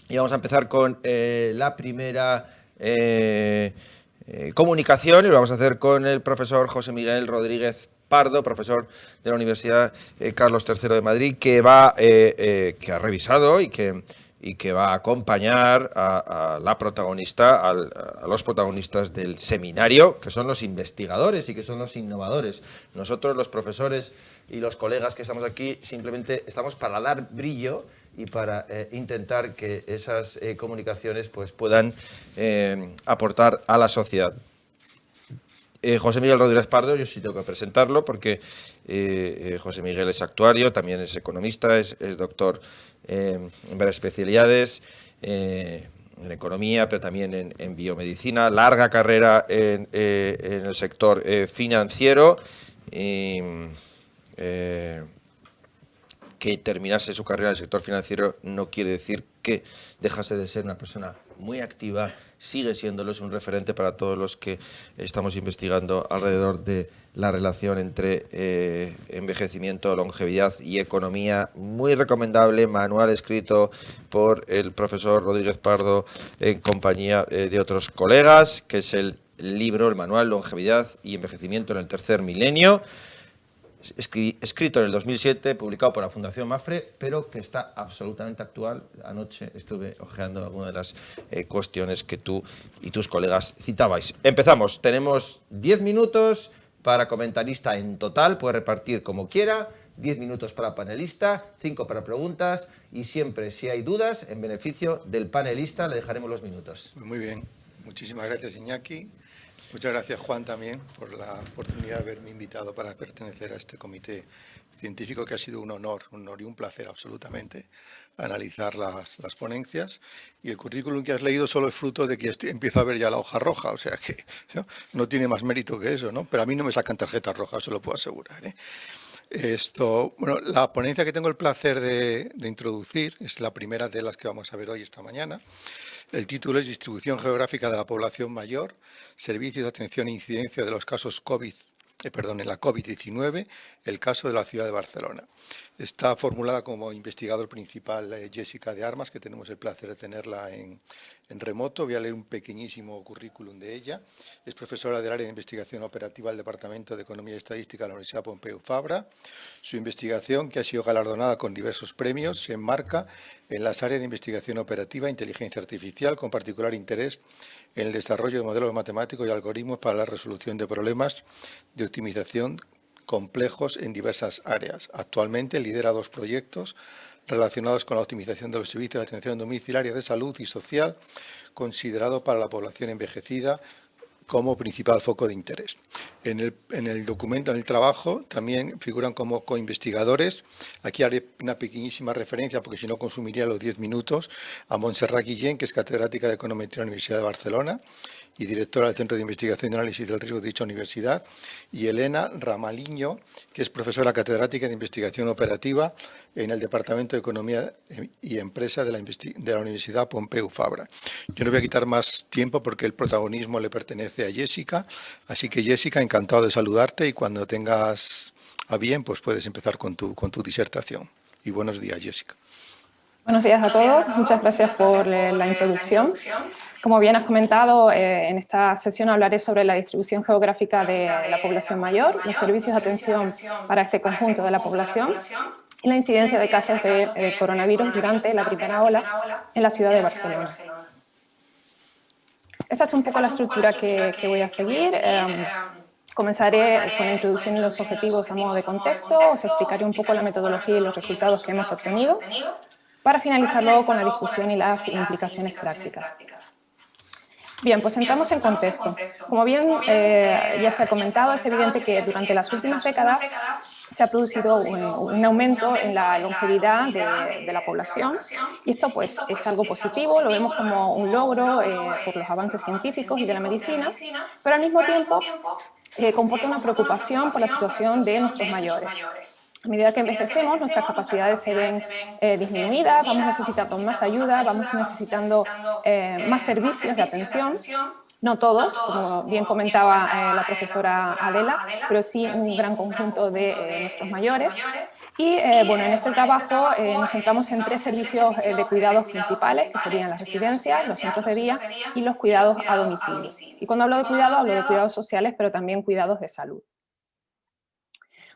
Y vamos a empezar con la primera comunicación, y lo vamos a hacer con el profesor José Miguel Rodríguez Pardo, profesor de la Universidad Carlos III de Madrid, que ha revisado y que va a acompañar a la protagonista, a los protagonistas del seminario, que son los investigadores y que son los innovadores. Nosotros, los profesores y los colegas que estamos aquí, simplemente estamos para dar brillo y para intentar que esas comunicaciones pues, puedan aportar a la sociedad. José Miguel Rodríguez Pardo, yo sí tengo que presentarlo porque José Miguel es actuario, también es economista, es doctor en varias especialidades, en economía, pero también en biomedicina, larga carrera en el sector financiero. Que terminase su carrera en el sector financiero no quiere decir que dejase de ser una persona muy activa, sigue siéndolo, es un referente para todos los que estamos investigando alrededor de la relación entre envejecimiento, longevidad y economía. Muy recomendable, manual escrito por el profesor Rodríguez Pardo en compañía de otros colegas, que es el libro, el manual Longevidad y Envejecimiento en el Tercer Milenio, escrito en el 2007, publicado por la Fundación Mafre, pero que está absolutamente actual. Anoche estuve hojeando algunas de las cuestiones que tú y tus colegas citabais. Empezamos. Tenemos 10 minutos para comentarista en total, puede repartir como quiera, 10 minutos para panelista, 5 para preguntas y siempre, si hay dudas, en beneficio del panelista, le dejaremos los minutos. Muy bien. Muchísimas gracias, Iñaki. Muchas gracias, Juan, también por la oportunidad de haberme invitado para pertenecer a este comité científico, que ha sido un honor y un placer absolutamente analizar las ponencias. Y el currículum que has leído solo es fruto de que empiezo a ver ya la hoja roja, o sea que no tiene más mérito que eso, ¿no? Pero a mí no me sacan tarjetas rojas, se lo puedo asegurar, ¿eh? Bueno, la ponencia que tengo el placer de introducir es la primera de las que vamos a ver hoy, esta mañana. El título es Distribución geográfica de la población mayor, servicios de atención e incidencia de los casos en la COVID-19, el caso de la ciudad de Barcelona. Está formulada como investigador principal Jessica de Armas, que tenemos el placer de tenerla en remoto. Voy a leer un pequeñísimo currículum de ella. Es profesora del área de investigación operativa del Departamento de Economía y Estadística de la Universidad Pompeu Fabra. Su investigación, que ha sido galardonada con diversos premios, se enmarca en las áreas de investigación operativa e inteligencia artificial, con particular interés en el desarrollo de modelos matemáticos y algoritmos para la resolución de problemas de optimización complejos en diversas áreas. Actualmente lidera 2 proyectos relacionados con la optimización de los servicios de atención domiciliaria de salud y social, considerado para la población envejecida como principal foco de interés. En el documento, en el trabajo, también figuran como coinvestigadores. Aquí haré una pequeñísima referencia, porque si no consumiría los 10 minutos, a Montserrat Guillén, que es catedrática de Econometría en la Universidad de Barcelona y directora del Centro de Investigación y Análisis del Riesgo de dicha universidad, y Elena Ramaliño, que es profesora catedrática de Investigación Operativa en el Departamento de Economía y Empresa de la Universidad Pompeu Fabra. Yo no voy a quitar más tiempo porque el protagonismo le pertenece a Jessica, así que Jessica, encantado de saludarte, y cuando tengas a bien, pues puedes empezar con tu disertación. Y buenos días, Jessica. Buenos días a todos, muchas gracias por la introducción. Como bien has comentado, en esta sesión hablaré sobre la distribución geográfica de la población mayor, los servicios de atención para este conjunto de la población y la incidencia de casos de coronavirus durante la primera ola en la ciudad de Barcelona. Esta es un poco la estructura que voy a seguir. Comenzaré con la introducción y los objetivos a modo de contexto, os explicaré un poco la metodología y los resultados que hemos obtenido, para finalizar luego con la discusión y las implicaciones prácticas. Bien, pues entramos en contexto. Como bien ya se ha comentado, es evidente que durante las últimas décadas se ha producido un aumento en la longevidad de la población, y esto pues es algo positivo, lo vemos como un logro por los avances científicos y de la medicina, pero al mismo tiempo comporta una preocupación por la situación de nuestros mayores. A medida que envejecemos, nuestras capacidades se ven disminuidas, vamos necesitando más ayuda, vamos necesitando más servicios de atención. No todos, como bien comentaba la profesora Adela, pero sí un gran conjunto de nuestros mayores. Y bueno, en este trabajo nos centramos en 3 servicios de cuidados principales, que serían las residencias, los centros de día y los cuidados a domicilio. Y cuando hablo de cuidados sociales, pero también cuidados de salud.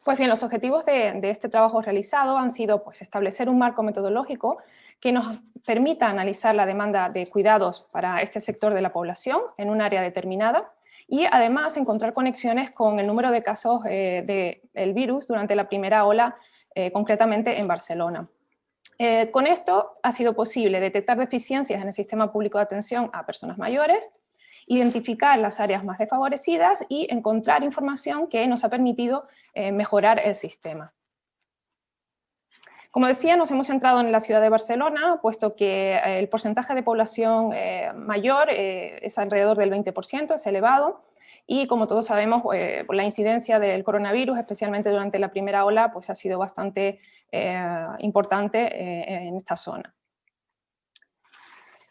Pues bien, los objetivos de este trabajo realizado han sido pues, establecer un marco metodológico que nos permita analizar la demanda de cuidados para este sector de la población en un área determinada y además encontrar conexiones con el número de casos del virus durante la primera ola, concretamente en Barcelona. Con esto ha sido posible detectar deficiencias en el sistema público de atención a personas mayores, identificar las áreas más desfavorecidas y encontrar información que nos ha permitido mejorar el sistema. Como decía, nos hemos centrado en la ciudad de Barcelona, puesto que el porcentaje de población mayor es alrededor del 20%, es elevado, y como todos sabemos, la incidencia del coronavirus, especialmente durante la primera ola, pues ha sido bastante importante en esta zona.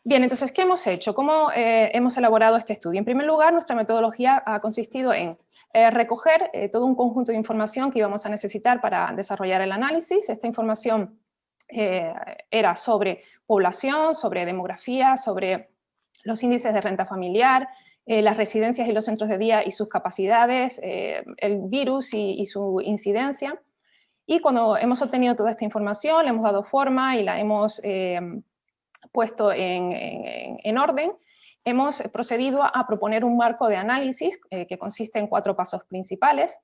Bien, entonces, ¿qué hemos hecho? ¿Cómo hemos elaborado este estudio? En primer lugar, nuestra metodología ha consistido en recoger todo un conjunto de información que íbamos a necesitar para desarrollar el análisis. Esta información era sobre población, sobre demografía, sobre los índices de renta familiar, las residencias y los centros de día y sus capacidades, el virus y su incidencia. Y cuando hemos obtenido toda esta información, le hemos dado forma y la hemos puesto en orden, hemos procedido a proponer un marco de análisis que consiste en 4 pasos principales.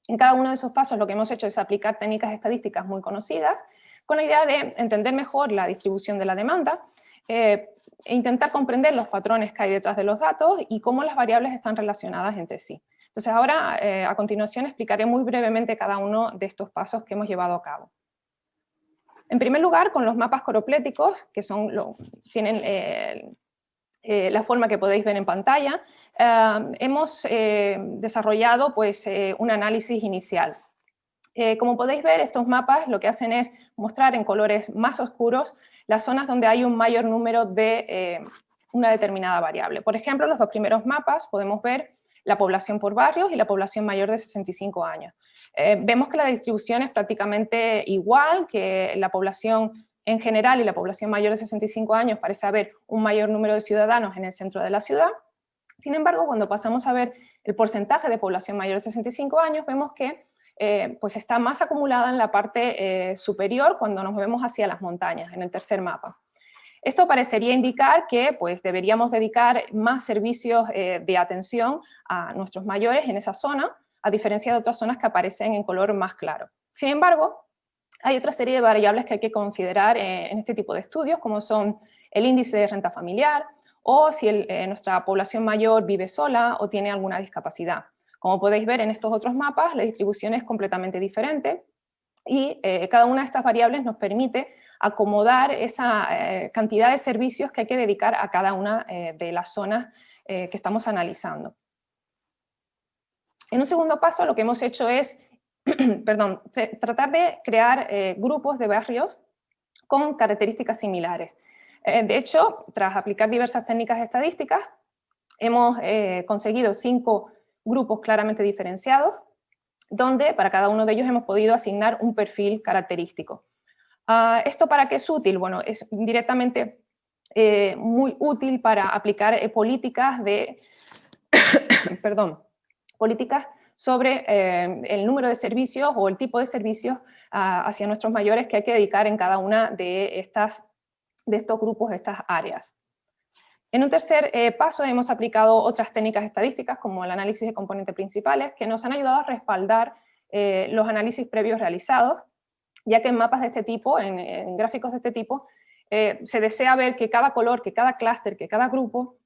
En cada uno de esos pasos lo que hemos hecho es aplicar técnicas estadísticas muy conocidas con la idea de entender mejor la distribución de la demanda, e intentar comprender los patrones que hay detrás de los datos y cómo las variables están relacionadas entre sí. Entonces ahora, a continuación, explicaré muy brevemente cada uno de estos pasos que hemos llevado a cabo. En primer lugar, con los mapas coropléticos, que tienen la forma que podéis ver en pantalla, hemos desarrollado pues, un análisis inicial. Como podéis ver, estos mapas lo que hacen es mostrar en colores más oscuros las zonas donde hay un mayor número de una determinada variable. Por ejemplo, los 2 primeros mapas podemos ver la población por barrios y la población mayor de 65 años. Vemos que la distribución es prácticamente igual, que la población en general y la población mayor de 65 años parece haber un mayor número de ciudadanos en el centro de la ciudad. Sin embargo, cuando pasamos a ver el porcentaje de población mayor de 65 años, vemos que pues está más acumulada en la parte superior cuando nos movemos hacia las montañas, en el tercer mapa. Esto parecería indicar que pues, deberíamos dedicar más servicios de atención a nuestros mayores en esa zona, a diferencia de otras zonas que aparecen en color más claro. Sin embargo, hay otra serie de variables que hay que considerar en este tipo de estudios, como son el índice de renta familiar, o si nuestra población mayor vive sola o tiene alguna discapacidad. Como podéis ver en estos otros mapas, la distribución es completamente diferente y cada una de estas variables nos permite acomodar esa cantidad de servicios que hay que dedicar a cada una de las zonas que estamos analizando. En un segundo paso, lo que hemos hecho es tratar de crear grupos de barrios con características similares. De hecho, tras aplicar diversas técnicas estadísticas, hemos conseguido 5 grupos claramente diferenciados, donde para cada uno de ellos hemos podido asignar un perfil característico. ¿Esto para qué es útil? Bueno, es directamente muy útil para aplicar políticas de políticas sobre el número de servicios o el tipo de servicios hacia nuestros mayores que hay que dedicar en cada una de estos grupos, estas áreas. En un tercer paso hemos aplicado otras técnicas estadísticas como el análisis de componentes principales que nos han ayudado a respaldar los análisis previos realizados, ya que en mapas de este tipo, en gráficos de este tipo, se desea ver que cada color, que cada clúster, que cada grupo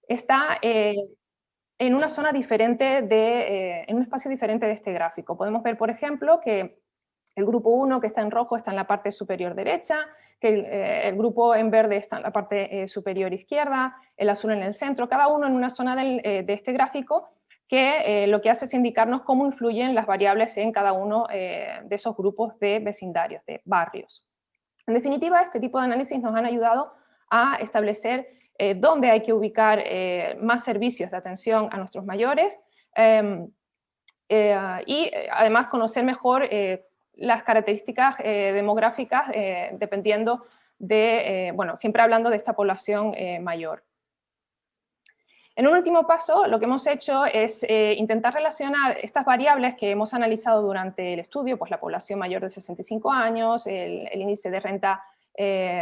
está en una zona diferente, en un espacio diferente de este gráfico. Podemos ver, por ejemplo, que el grupo 1 que está en rojo está en la parte superior derecha, que el grupo en verde está en la parte superior izquierda, el azul en el centro, cada uno en una zona de este gráfico que lo que hace es indicarnos cómo influyen las variables en cada uno de esos grupos de vecindarios, de barrios. En definitiva, este tipo de análisis nos han ayudado a establecer dónde hay que ubicar más servicios de atención a nuestros mayores y además conocer mejor las características demográficas dependiendo de, bueno, siempre hablando de esta población mayor. En un último paso, lo que hemos hecho es intentar relacionar estas variables que hemos analizado durante el estudio, pues la población mayor de 65 años, el índice de renta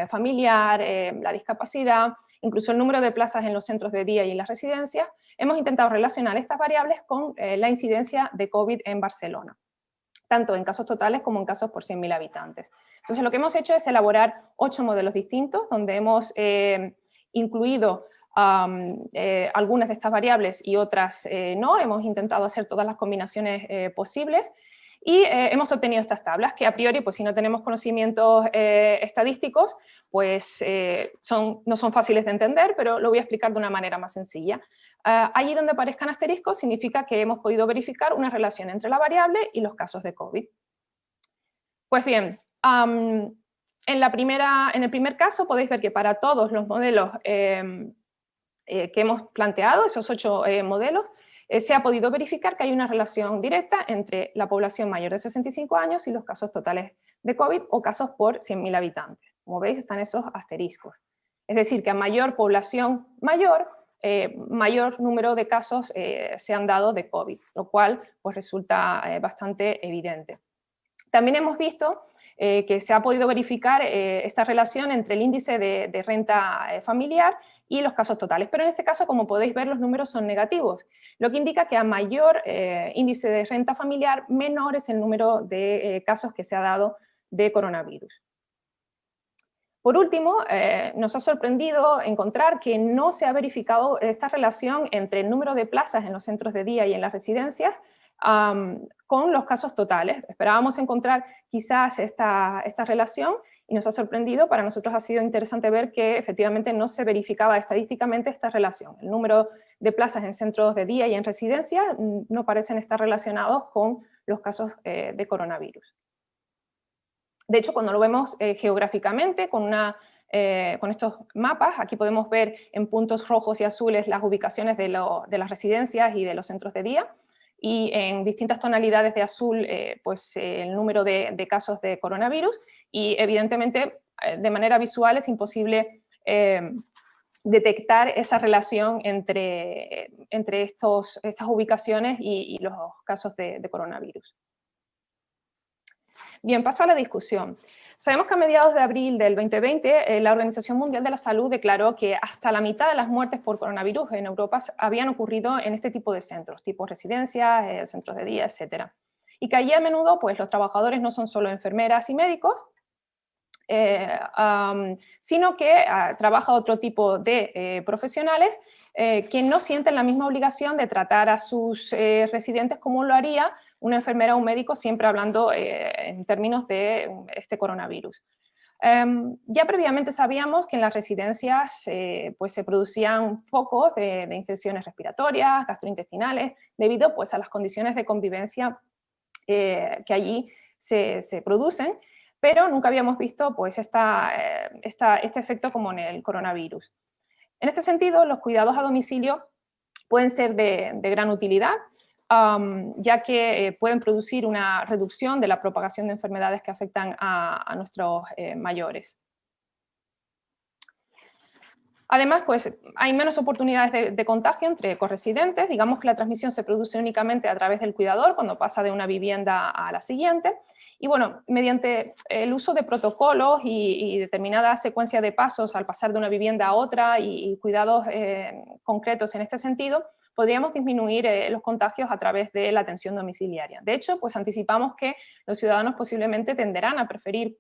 familiar, la discapacidad, incluso el número de plazas en los centros de día y en las residencias. Hemos intentado relacionar estas variables con la incidencia de COVID en Barcelona, tanto en casos totales como en casos por 100.000 habitantes. Entonces, lo que hemos hecho es elaborar 8 modelos distintos, donde hemos incluido algunas de estas variables y otras no. Hemos intentado hacer todas las combinaciones posibles y hemos obtenido estas tablas que a priori, pues si no tenemos conocimientos estadísticos, pues no son fáciles de entender, pero lo voy a explicar de una manera más sencilla. Allí donde aparezcan asteriscos significa que hemos podido verificar una relación entre la variable y los casos de COVID. Pues bien, en el primer caso podéis ver que para todos los modelos que hemos planteado, esos 8 modelos, se ha podido verificar que hay una relación directa entre la población mayor de 65 años y los casos totales de COVID o casos por 100.000 habitantes. Como veis, están esos asteriscos. Es decir, que a mayor población mayor, mayor número de casos se han dado de COVID, lo cual pues, resulta bastante evidente. También hemos visto que se ha podido verificar esta relación entre el índice de renta familiar y los casos totales, pero en este caso, como podéis ver, los números son negativos, lo que indica que a mayor índice de renta familiar, menor es el número de casos que se ha dado de coronavirus. Por último, nos ha sorprendido encontrar que no se ha verificado esta relación entre el número de plazas en los centros de día y en las residencias con los casos totales. Esperábamos encontrar quizás esta relación y nos ha sorprendido. Para nosotros ha sido interesante ver que efectivamente no se verificaba estadísticamente esta relación. El número de plazas en centros de día y en residencias no parecen estar relacionados con los casos de coronavirus. De hecho, cuando lo vemos geográficamente con estos mapas, aquí podemos ver en puntos rojos y azules las ubicaciones de las residencias y de los centros de día, y en distintas tonalidades de azul pues, el número de casos de coronavirus, y evidentemente de manera visual es imposible detectar esa relación entre estas ubicaciones y los casos de coronavirus. Bien, paso a la discusión. Sabemos que a mediados de abril del 2020 la Organización Mundial de la Salud declaró que hasta la mitad de las muertes por coronavirus en Europa habían ocurrido en este tipo de centros, tipo residencias, centros de día, etc. Y que allí a menudo pues, los trabajadores no son solo enfermeras y médicos, sino que trabaja otro tipo de profesionales que no sienten la misma obligación de tratar a sus residentes como lo haría una enfermera o un médico, siempre hablando en términos de este coronavirus. Ya previamente sabíamos que en las residencias pues se producían focos de infecciones respiratorias, gastrointestinales, debido pues, a las condiciones de convivencia que allí se producen, pero nunca habíamos visto pues, este efecto como en el coronavirus. En este sentido, los cuidados a domicilio pueden ser de gran utilidad, ya que pueden producir una reducción de la propagación de enfermedades que afectan a nuestros mayores. Además, pues, hay menos oportunidades de contagio entre corresidentes. Digamos que la transmisión se produce únicamente a través del cuidador cuando pasa de una vivienda a la siguiente. Y bueno, mediante el uso de protocolos y determinada secuencia de pasos al pasar de una vivienda a otra y cuidados concretos en este sentido, podríamos disminuir los contagios a través de la atención domiciliaria. De hecho, pues anticipamos que los ciudadanos posiblemente tenderán a preferir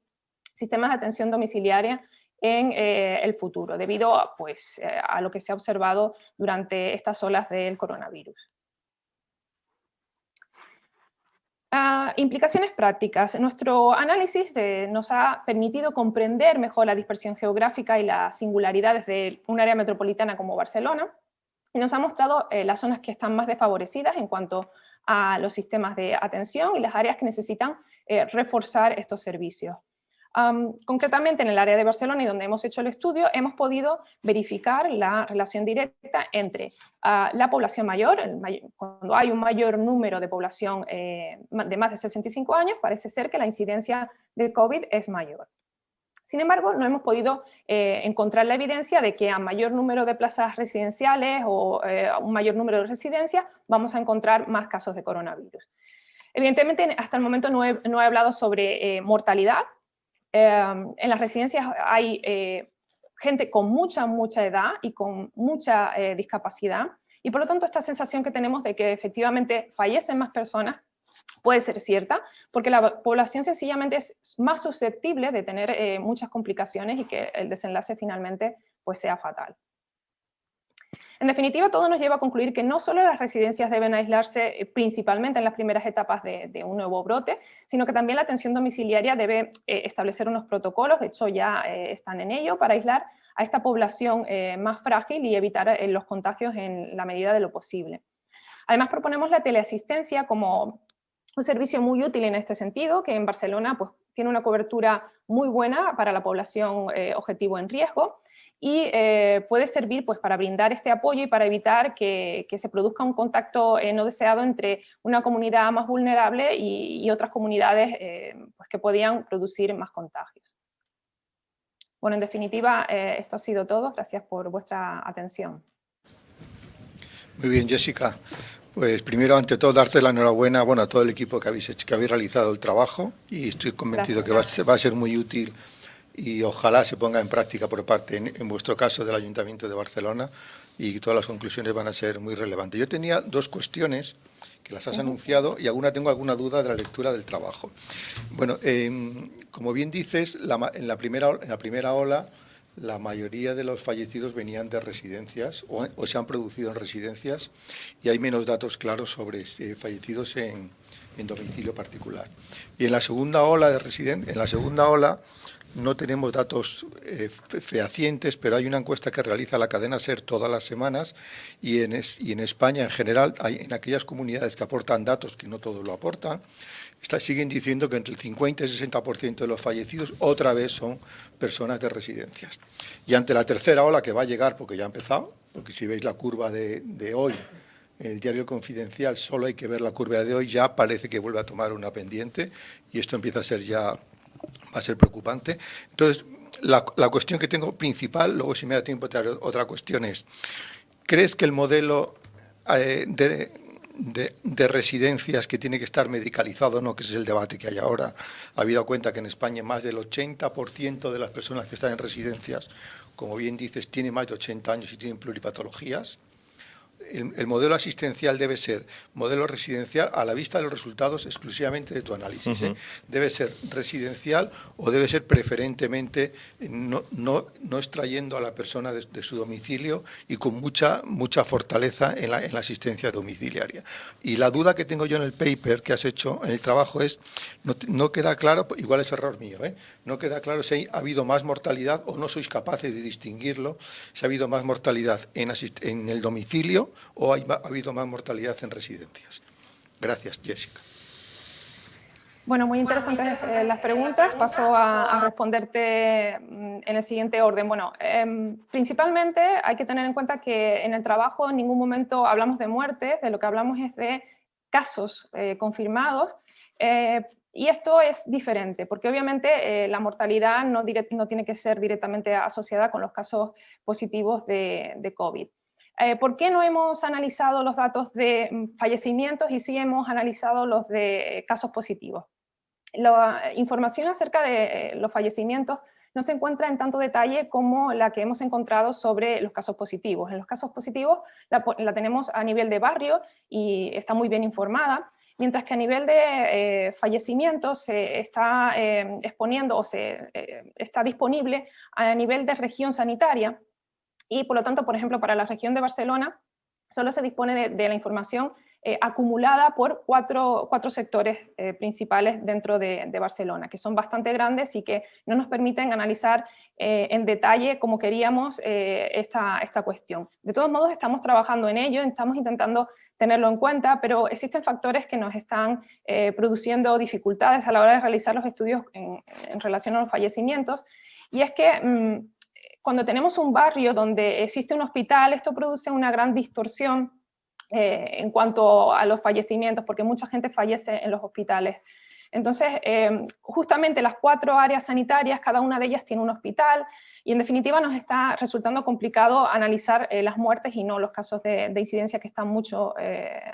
sistemas de atención domiciliaria en el futuro, debido pues, a lo que se ha observado durante estas olas del coronavirus. Implicaciones prácticas. Nuestro análisis nos ha permitido comprender mejor la dispersión geográfica y las singularidades de un área metropolitana como Barcelona, y nos ha mostrado las zonas que están más desfavorecidas en cuanto a los sistemas de atención y las áreas que necesitan reforzar estos servicios. Concretamente en el área de Barcelona y donde hemos hecho el estudio, hemos podido verificar la relación directa entre la población mayor, cuando hay un mayor número de población de más de 65 años, parece ser que la incidencia de COVID es mayor. Sin embargo, no hemos podido encontrar la evidencia de que a mayor número de plazas residenciales o un mayor número de residencias vamos a encontrar más casos de coronavirus. Evidentemente, hasta el momento no he hablado sobre mortalidad. En las residencias hay gente con mucha edad y con mucha discapacidad, y por lo tanto esta sensación que tenemos de que efectivamente fallecen más personas puede ser cierta, porque la población sencillamente es más susceptible de tener muchas complicaciones y que el desenlace finalmente pues, sea fatal. En definitiva, todo nos lleva a concluir que no solo las residencias deben aislarse principalmente en las primeras etapas de un nuevo brote, sino que también la atención domiciliaria debe establecer unos protocolos, de hecho ya están en ello, para aislar a esta población más frágil y evitar los contagios en la medida de lo posible. Además, proponemos la teleasistencia como un servicio muy útil en este sentido, que en Barcelona pues, tiene una cobertura muy buena para la población objetivo en riesgo, y puede servir pues, para brindar este apoyo y para evitar que se produzca un contacto no deseado entre una comunidad más vulnerable y otras comunidades pues, que podían producir más contagios. Bueno, en definitiva, esto ha sido todo. Gracias por vuestra atención. Muy bien, Jessica. Pues primero, ante todo, darte la enhorabuena a todo el equipo que habéis realizado el trabajo, y estoy convencido que va a ser muy útil y ojalá se ponga en práctica por parte, en vuestro caso, del Ayuntamiento de Barcelona, y todas las conclusiones van a ser muy relevantes. Yo tenía dos cuestiones que las has anunciado y tengo alguna duda de la lectura del trabajo. Bueno, como bien dices, en la primera ola, la mayoría de los fallecidos venían de residencias o se han producido en residencias, y hay menos datos claros sobre fallecidos en domicilio particular. Y en la segunda ola no tenemos datos fehacientes, pero hay una encuesta que realiza la cadena SER todas las semanas, y en España en general, en aquellas comunidades que aportan datos, que no todos lo aportan, siguen diciendo que entre el 50 y el 60% de los fallecidos otra vez son personas de residencias. Y ante la tercera ola, que va a llegar porque ya ha empezado, porque si veis la curva de hoy, en el diario Confidencial, solo hay que ver la curva de hoy, ya parece que vuelve a tomar una pendiente, y esto empieza a ser va a ser preocupante. Entonces, la cuestión que tengo principal, luego si me da tiempo te haré otra cuestión, es: ¿crees que el modelo de residencias que tiene que estar medicalizado o no, que ese es el debate que hay ahora, habida cuenta que en España más del 80% de las personas que están en residencias, como bien dices, tienen más de 80 años y tienen pluripatologías? El modelo asistencial debe ser modelo residencial a la vista de los resultados exclusivamente de tu análisis. Debe ser residencial o debe ser preferentemente no extrayendo a la persona de su domicilio y con mucha fortaleza en la asistencia domiciliaria. Y la duda que tengo yo en el paper que has hecho, en el trabajo, es, no queda claro, igual es error mío, no queda claro si ha habido más mortalidad, o no sois capaces de distinguirlo, si ha habido más mortalidad en el domicilio o ha habido más mortalidad en residencias. Gracias, Jessica. Bueno, muy interesantes las preguntas. Paso a responderte en el siguiente orden. Bueno, principalmente hay que tener en cuenta que en el trabajo en ningún momento hablamos de muertes, de lo que hablamos es de casos confirmados, y esto es diferente, porque obviamente la mortalidad no tiene que ser directamente asociada con los casos positivos de COVID. ¿Por qué no hemos analizado los datos de fallecimientos y sí hemos analizado los de casos positivos? La información acerca de los fallecimientos no se encuentra en tanto detalle como la que hemos encontrado sobre los casos positivos. En los casos positivos la tenemos a nivel de barrio y está muy bien informada, mientras que a nivel de fallecimientos se está exponiendo o está disponible a nivel de región sanitaria. Y por lo tanto, por ejemplo, para la región de Barcelona solo se dispone de la información acumulada por cuatro sectores principales dentro de Barcelona, que son bastante grandes y que no nos permiten analizar en detalle como queríamos esta cuestión. De todos modos, estamos trabajando en ello, estamos intentando tenerlo en cuenta, pero existen factores que nos están produciendo dificultades a la hora de realizar los estudios en relación a los fallecimientos, y es que cuando tenemos un barrio donde existe un hospital, esto produce una gran distorsión en cuanto a los fallecimientos, porque mucha gente fallece en los hospitales. Entonces, justamente las 4 áreas sanitarias, cada una de ellas tiene un hospital, y en definitiva nos está resultando complicado analizar las muertes y no los casos de incidencia que están mucho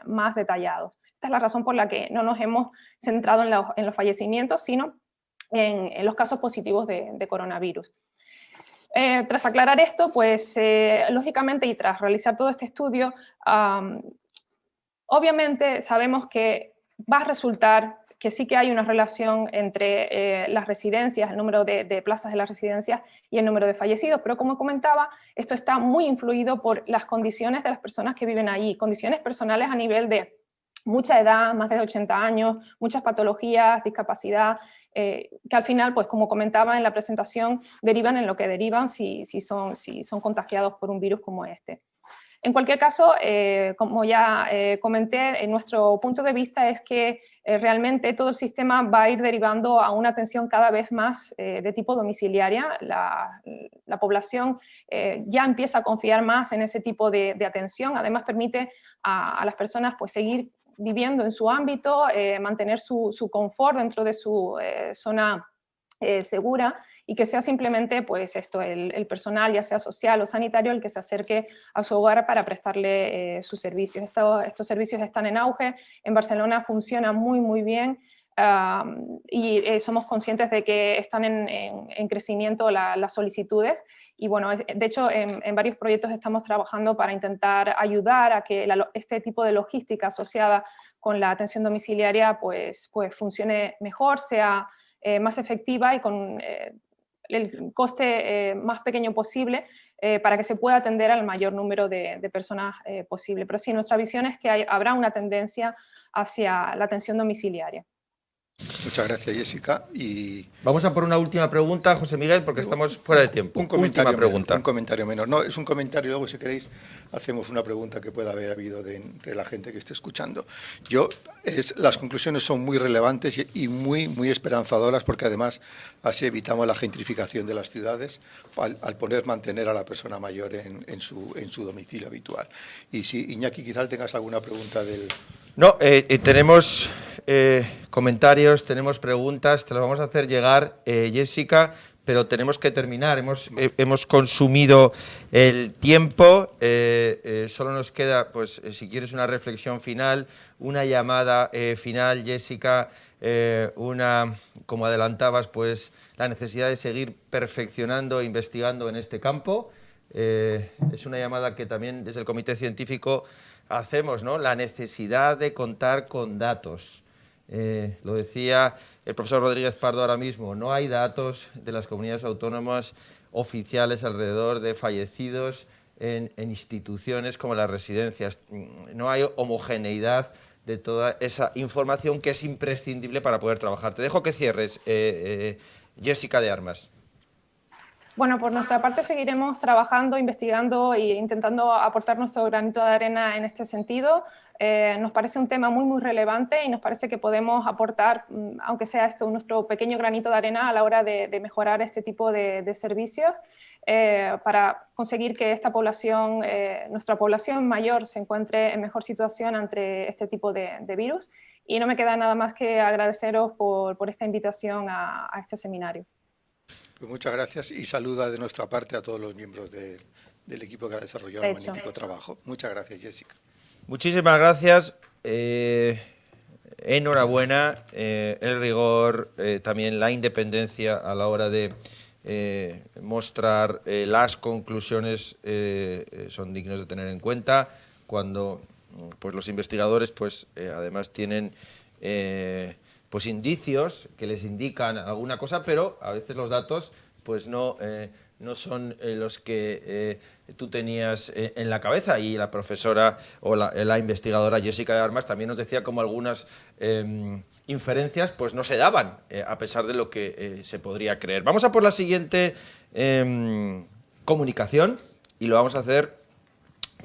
más detallados. Esta es la razón por la que no nos hemos centrado en los fallecimientos, sino en los casos positivos de coronavirus. Tras aclarar esto, pues lógicamente y tras realizar todo este estudio, obviamente sabemos que va a resultar que sí que hay una relación entre las residencias, el número de plazas de las residencias y el número de fallecidos, pero como comentaba, esto está muy influido por las condiciones de las personas que viven allí, condiciones personales a nivel de mucha edad, más de 80 años, muchas patologías, discapacidad, que al final, pues como comentaba en la presentación, derivan en lo que derivan si son contagiados por un virus como este. En cualquier caso, como ya comenté, nuestro punto de vista es que realmente todo el sistema va a ir derivando a una atención cada vez más de tipo domiciliaria. La población ya empieza a confiar más en ese tipo de atención. Además, permite a las personas pues, seguir viviendo en su ámbito, mantener su confort dentro de su zona segura, y que sea simplemente pues esto, el personal, ya sea social o sanitario, el que se acerque a su hogar para prestarle sus servicios. Estos servicios están en auge, en Barcelona funciona muy bien, y somos conscientes de que están en crecimiento las solicitudes, y bueno, de hecho en varios proyectos estamos trabajando para intentar ayudar a que este tipo de logística asociada con la atención domiciliaria pues funcione mejor, sea más efectiva y con el coste más pequeño posible, para que se pueda atender al mayor número de personas posible. Pero sí, nuestra visión es que habrá una tendencia hacia la atención domiciliaria. Muchas gracias, Jessica. Y vamos a por una última pregunta, José Miguel, porque estamos fuera de tiempo. Un comentario última pregunta. Un comentario menor. No, es un comentario, luego si queréis hacemos una pregunta que pueda haber habido de la gente que esté escuchando. Las conclusiones son muy relevantes y muy esperanzadoras, porque además así evitamos la gentrificación de las ciudades al mantener a la persona mayor en su domicilio habitual. Y si, Iñaki, quizás tengas alguna pregunta del... No, tenemos comentarios, tenemos preguntas, te las vamos a hacer llegar, Jessica, pero tenemos que terminar. Hemos consumido el tiempo, solo nos queda, pues, si quieres, una reflexión final, una llamada final, Jessica, como adelantabas, pues la necesidad de seguir perfeccionando e investigando en este campo. Es una llamada que también desde el Comité Científico hacemos, ¿no? La necesidad de contar con datos. Lo decía el profesor Rodríguez Pardo ahora mismo, no hay datos de las comunidades autónomas oficiales alrededor de fallecidos en instituciones como las residencias. No hay homogeneidad de toda esa información que es imprescindible para poder trabajar. Te dejo que cierres, Jessica de Armas. Bueno, por nuestra parte seguiremos trabajando, investigando e intentando aportar nuestro granito de arena en este sentido. Nos parece un tema muy relevante y nos parece que podemos aportar, aunque sea esto, nuestro pequeño granito de arena a la hora de mejorar este tipo de servicios, para conseguir que esta población, nuestra población mayor, se encuentre en mejor situación ante este tipo de virus. Y no me queda nada más que agradeceros por esta invitación a este seminario. Pues muchas gracias y saluda de nuestra parte a todos los miembros del equipo que ha desarrollado el magnífico trabajo. Muchas gracias, Jessica. Muchísimas gracias. Enhorabuena. El rigor, también la independencia a la hora de mostrar las conclusiones son dignos de tener en cuenta cuando pues, los investigadores pues, además tienen pues indicios que les indican alguna cosa, pero a veces los datos pues no no son los que tú tenías en la cabeza, y la profesora o la investigadora Jessica de Armas también nos decía como algunas inferencias pues no se daban a pesar de lo que se podría creer. Vamos a por la siguiente comunicación, y lo vamos a hacer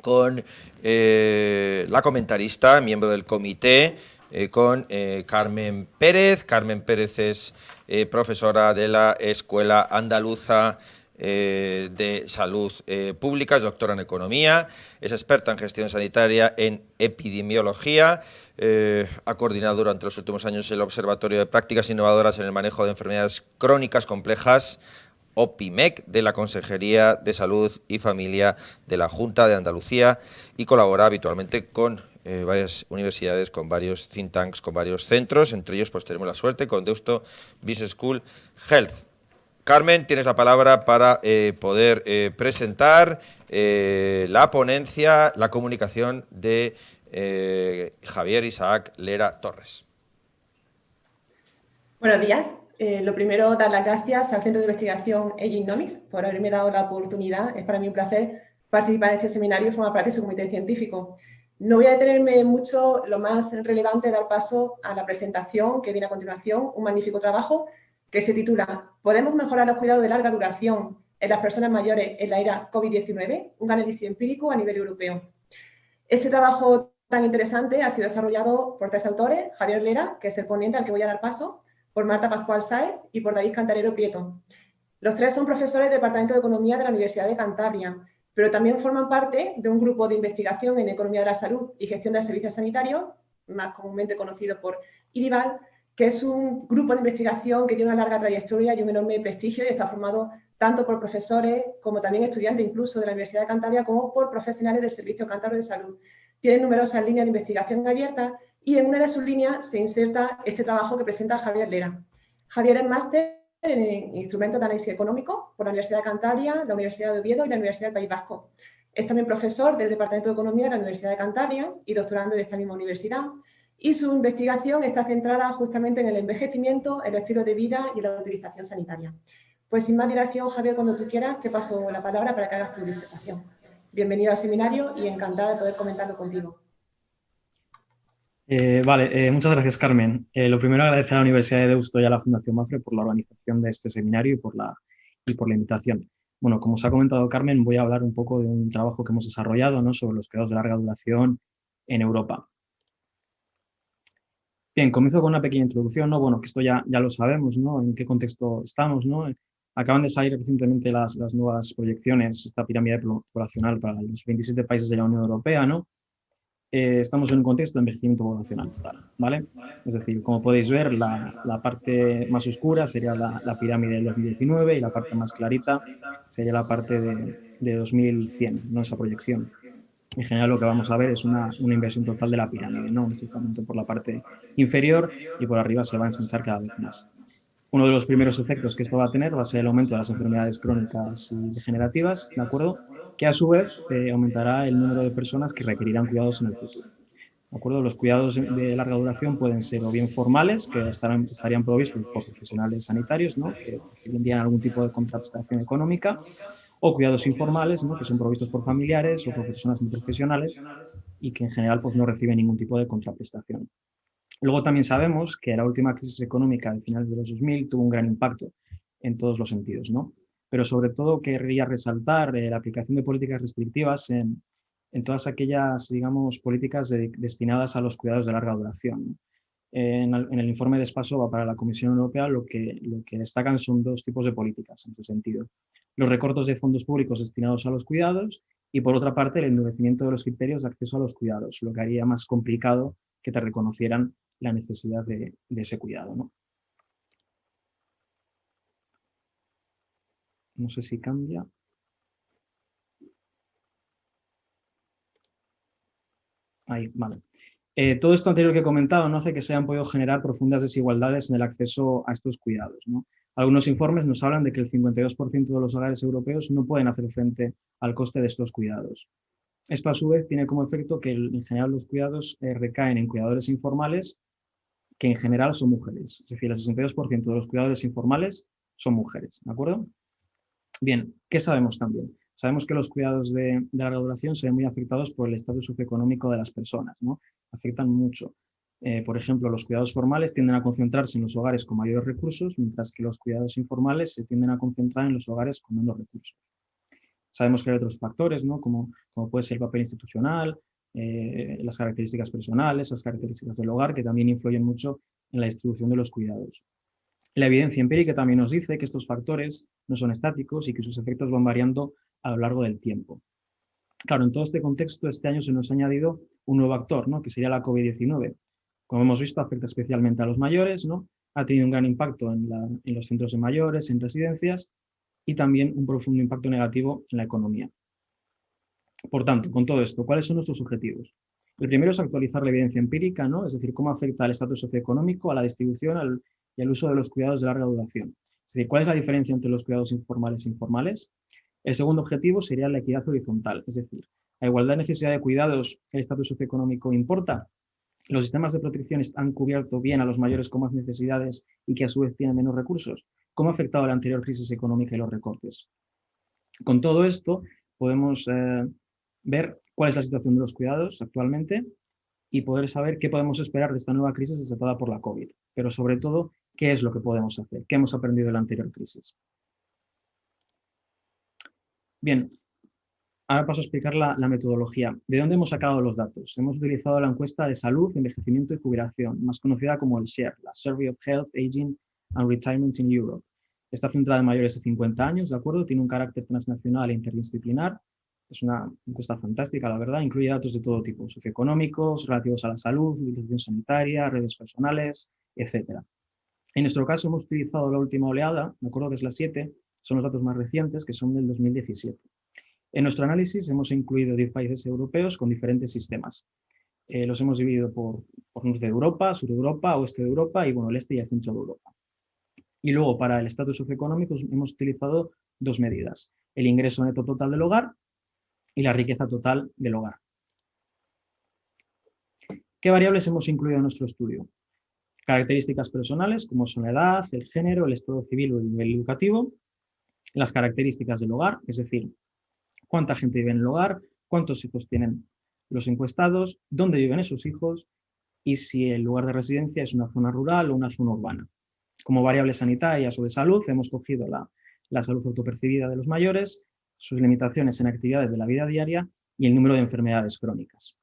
con la comentarista, miembro del comité, con Carmen Pérez. Carmen Pérez es profesora de la Escuela Andaluza de Salud Pública, es doctora en Economía, es experta en gestión sanitaria, en epidemiología, ha coordinado durante los últimos años el Observatorio de Prácticas Innovadoras en el Manejo de Enfermedades Crónicas Complejas, OPIMEC, de la Consejería de Salud y Familia de la Junta de Andalucía, y colabora habitualmente con varias universidades, con varios think tanks, con varios centros. Entre ellos pues tenemos la suerte con Deusto Business School Health. Carmen, tienes la palabra para poder presentar la ponencia, la comunicación de Javier Isaac Lera Torres. Buenos días. Lo primero, dar las gracias al Centro de Investigación Eginomics por haberme dado la oportunidad. Es para mí un placer participar en este seminario y formar parte de su comité científico. No voy a detenerme mucho, lo más relevante es dar paso a la presentación que viene a continuación, un magnífico trabajo que se titula ¿Podemos mejorar los cuidados de larga duración en las personas mayores en la era COVID-19? Un análisis empírico a nivel europeo. Este trabajo tan interesante ha sido desarrollado por 3 autores: Javier Lera, que es el ponente al que voy a dar paso, por Marta Pascual Sáez y por David Cantarero Prieto. Los 3 son profesores del Departamento de Economía de la Universidad de Cantabria, pero también forman parte de un grupo de investigación en Economía de la Salud y Gestión de Servicios Sanitarios, más comúnmente conocido por IDIVAL, que es un grupo de investigación que tiene una larga trayectoria y un enorme prestigio, y está formado tanto por profesores como también estudiantes incluso de la Universidad de Cantabria, como por profesionales del Servicio Cántabro de Salud. Tienen numerosas líneas de investigación abiertas, y en una de sus líneas se inserta este trabajo que presenta Javier Lera. Javier es máster en Instrumentos de Análisis Económico por la Universidad de Cantabria, la Universidad de Oviedo y la Universidad del País Vasco. Es también profesor del Departamento de Economía de la Universidad de Cantabria y doctorando de esta misma universidad. Y su investigación está centrada justamente en el envejecimiento, el estilo de vida y la utilización sanitaria. Pues sin más dilación, Javier, cuando tú quieras, te paso la palabra para que hagas tu disertación. Bienvenido al seminario y encantada de poder comentarlo contigo. Muchas gracias, Carmen. Lo primero, agradecer a la Universidad de Deusto y a la Fundación Mafre por la organización de este seminario y por la invitación. Bueno, como os ha comentado Carmen, voy a hablar un poco de un trabajo que hemos desarrollado, ¿no?, sobre los cuidados de larga duración en Europa. Bien, comienzo con una pequeña introducción, ¿no? Bueno, que esto ya lo sabemos, ¿no?, en qué contexto estamos, ¿no? Acaban de salir recientemente las nuevas proyecciones, esta pirámide poblacional para los 27 países de la Unión Europea, ¿no? Estamos en un contexto de envejecimiento poblacional, ¿vale? Es decir, como podéis ver, la parte más oscura sería la pirámide del 2019 y la parte más clarita sería la parte de 2100, ¿no?, esa proyección. En general, lo que vamos a ver es una inversión total de la pirámide, ¿no? Estrictamente por la parte inferior, y por arriba se va a ensanchar cada vez más. Uno de los primeros efectos que esto va a tener va a ser el aumento de las enfermedades crónicas y degenerativas, ¿de acuerdo?, que a su vez aumentará el número de personas que requerirán cuidados en el futuro. ¿De acuerdo? Los cuidados de larga duración pueden ser o bien formales, que estarían provistos por profesionales sanitarios, ¿no?, que tendrían algún tipo de contraprestación económica, o cuidados informales, ¿no?, que son provistos por familiares o por personas no profesionales y que en general pues, no reciben ningún tipo de contraprestación. Luego también sabemos que la última crisis económica de finales de los 2000 tuvo un gran impacto en todos los sentidos, ¿no? Pero sobre todo querría resaltar la aplicación de políticas restrictivas en todas aquellas, digamos, políticas destinadas a los cuidados de larga duración, ¿no? En el informe de Spasova para la Comisión Europea lo que destacan son 2 tipos de políticas en ese sentido: los recortes de fondos públicos destinados a los cuidados y, por otra parte, el endurecimiento de los criterios de acceso a los cuidados, lo que haría más complicado que te reconocieran la necesidad de ese cuidado, ¿no? No sé si cambia. Ahí, vale. Todo esto anterior que he comentado no hace que se hayan podido generar profundas desigualdades en el acceso a estos cuidados, ¿no? Algunos informes nos hablan de que el 52% de los hogares europeos no pueden hacer frente al coste de estos cuidados. Esto, a su vez, tiene como efecto que, en general, los cuidados recaen en cuidadores informales, que en general son mujeres. Es decir, el 62% de los cuidadores informales son mujeres, ¿de acuerdo? Bien, ¿qué sabemos también? Sabemos que los cuidados de larga duración se ven muy afectados por el estatus socioeconómico de las personas, ¿no? Afectan mucho. Por ejemplo, los cuidados formales tienden a concentrarse en los hogares con mayores recursos, mientras que los cuidados informales se tienden a concentrar en los hogares con menos recursos. Sabemos que hay otros factores, ¿no? Como puede ser el papel institucional, las características personales, las características del hogar, que también influyen mucho en la distribución de los cuidados. La evidencia empírica también nos dice que estos factores no son estáticos y que sus efectos van variando a lo largo del tiempo. Claro, en todo este contexto, este año se nos ha añadido un nuevo actor, ¿no? Que sería la COVID-19. Como hemos visto, afecta especialmente a los mayores, ¿no? Ha tenido un gran impacto en los centros de mayores, en residencias, y también un profundo impacto negativo en la economía. Por tanto, con todo esto, ¿cuáles son nuestros objetivos? El primero es actualizar la evidencia empírica, ¿no? Es decir, cómo afecta al estatus socioeconómico, a la distribución y al uso de los cuidados de larga duración. Es decir, ¿cuál es la diferencia entre los cuidados informales e informales? El segundo objetivo sería la equidad horizontal, es decir, ¿la igualdad de necesidad de cuidados, el estatus socioeconómico importa? ¿Los sistemas de protección han cubierto bien a los mayores con más necesidades y que a su vez tienen menos recursos? ¿Cómo ha afectado la anterior crisis económica y los recortes? Con todo esto podemos ver cuál es la situación de los cuidados actualmente y poder saber qué podemos esperar de esta nueva crisis desatada por la COVID, pero sobre todo, qué es lo que podemos hacer, qué hemos aprendido de la anterior crisis. Bien, ahora paso a explicar la metodología. ¿De dónde hemos sacado los datos? Hemos utilizado la encuesta de salud, envejecimiento y jubilación, más conocida como el SHARE, la Survey of Health, Aging and Retirement in Europe. Está centrada en mayores de 50 años, ¿de acuerdo? Tiene un carácter transnacional e interdisciplinar. Es una encuesta fantástica, la verdad. Incluye datos de todo tipo, socioeconómicos, relativos a la salud, utilización sanitaria, redes personales, etc. En nuestro caso hemos utilizado la última oleada, ¿de acuerdo? Que es la 7, son los datos más recientes, que son del 2017. En nuestro análisis hemos incluido 10 países europeos con diferentes sistemas. Los hemos dividido por norte de Europa, sur de Europa, oeste de Europa y bueno, el este y el centro de Europa. Y luego para el estatus socioeconómico hemos utilizado dos medidas, el ingreso neto total del hogar y la riqueza total del hogar. ¿Qué variables hemos incluido en nuestro estudio? Características personales como son la edad, el género, el estado civil o el nivel educativo, las características del hogar, es decir, cuánta gente vive en el hogar, cuántos hijos tienen los encuestados, dónde viven esos hijos y si el lugar de residencia es una zona rural o una zona urbana. Como variables sanitarias o de salud, hemos cogido la salud autopercibida de los mayores, sus limitaciones en actividades de la vida diaria y el número de enfermedades crónicas.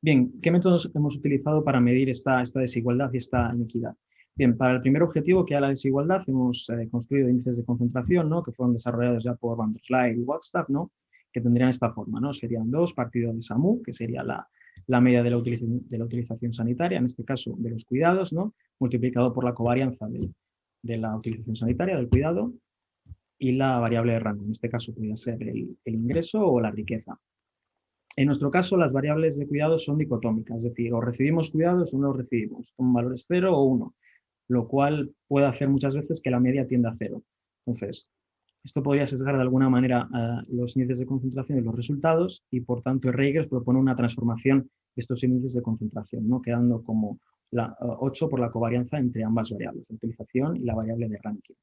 Bien, ¿qué métodos hemos utilizado para medir esta desigualdad y esta inequidad? Bien, para el primer objetivo, que era la desigualdad, hemos construido índices de concentración, ¿no? Que fueron desarrollados ya por Van der Slaer y Wagstaff, ¿no? Que tendrían esta forma, ¿no? Serían 2 partido de SAMU, que sería la media de la utilización sanitaria, en este caso de los cuidados, ¿no? Multiplicado por la covarianza de la utilización sanitaria, del cuidado, y la variable de rango, en este caso podría ser el ingreso o la riqueza. En nuestro caso, las variables de cuidados son dicotómicas, es decir, o recibimos cuidados o no los recibimos, con valores 0 o 1, lo cual puede hacer muchas veces que la media tienda a 0. Entonces, esto podría sesgar de alguna manera los índices de concentración y los resultados y, por tanto, Reigers propone una transformación de estos índices de concentración, ¿no? Quedando como 8 por la covarianza entre ambas variables, la utilización y la variable de ranking.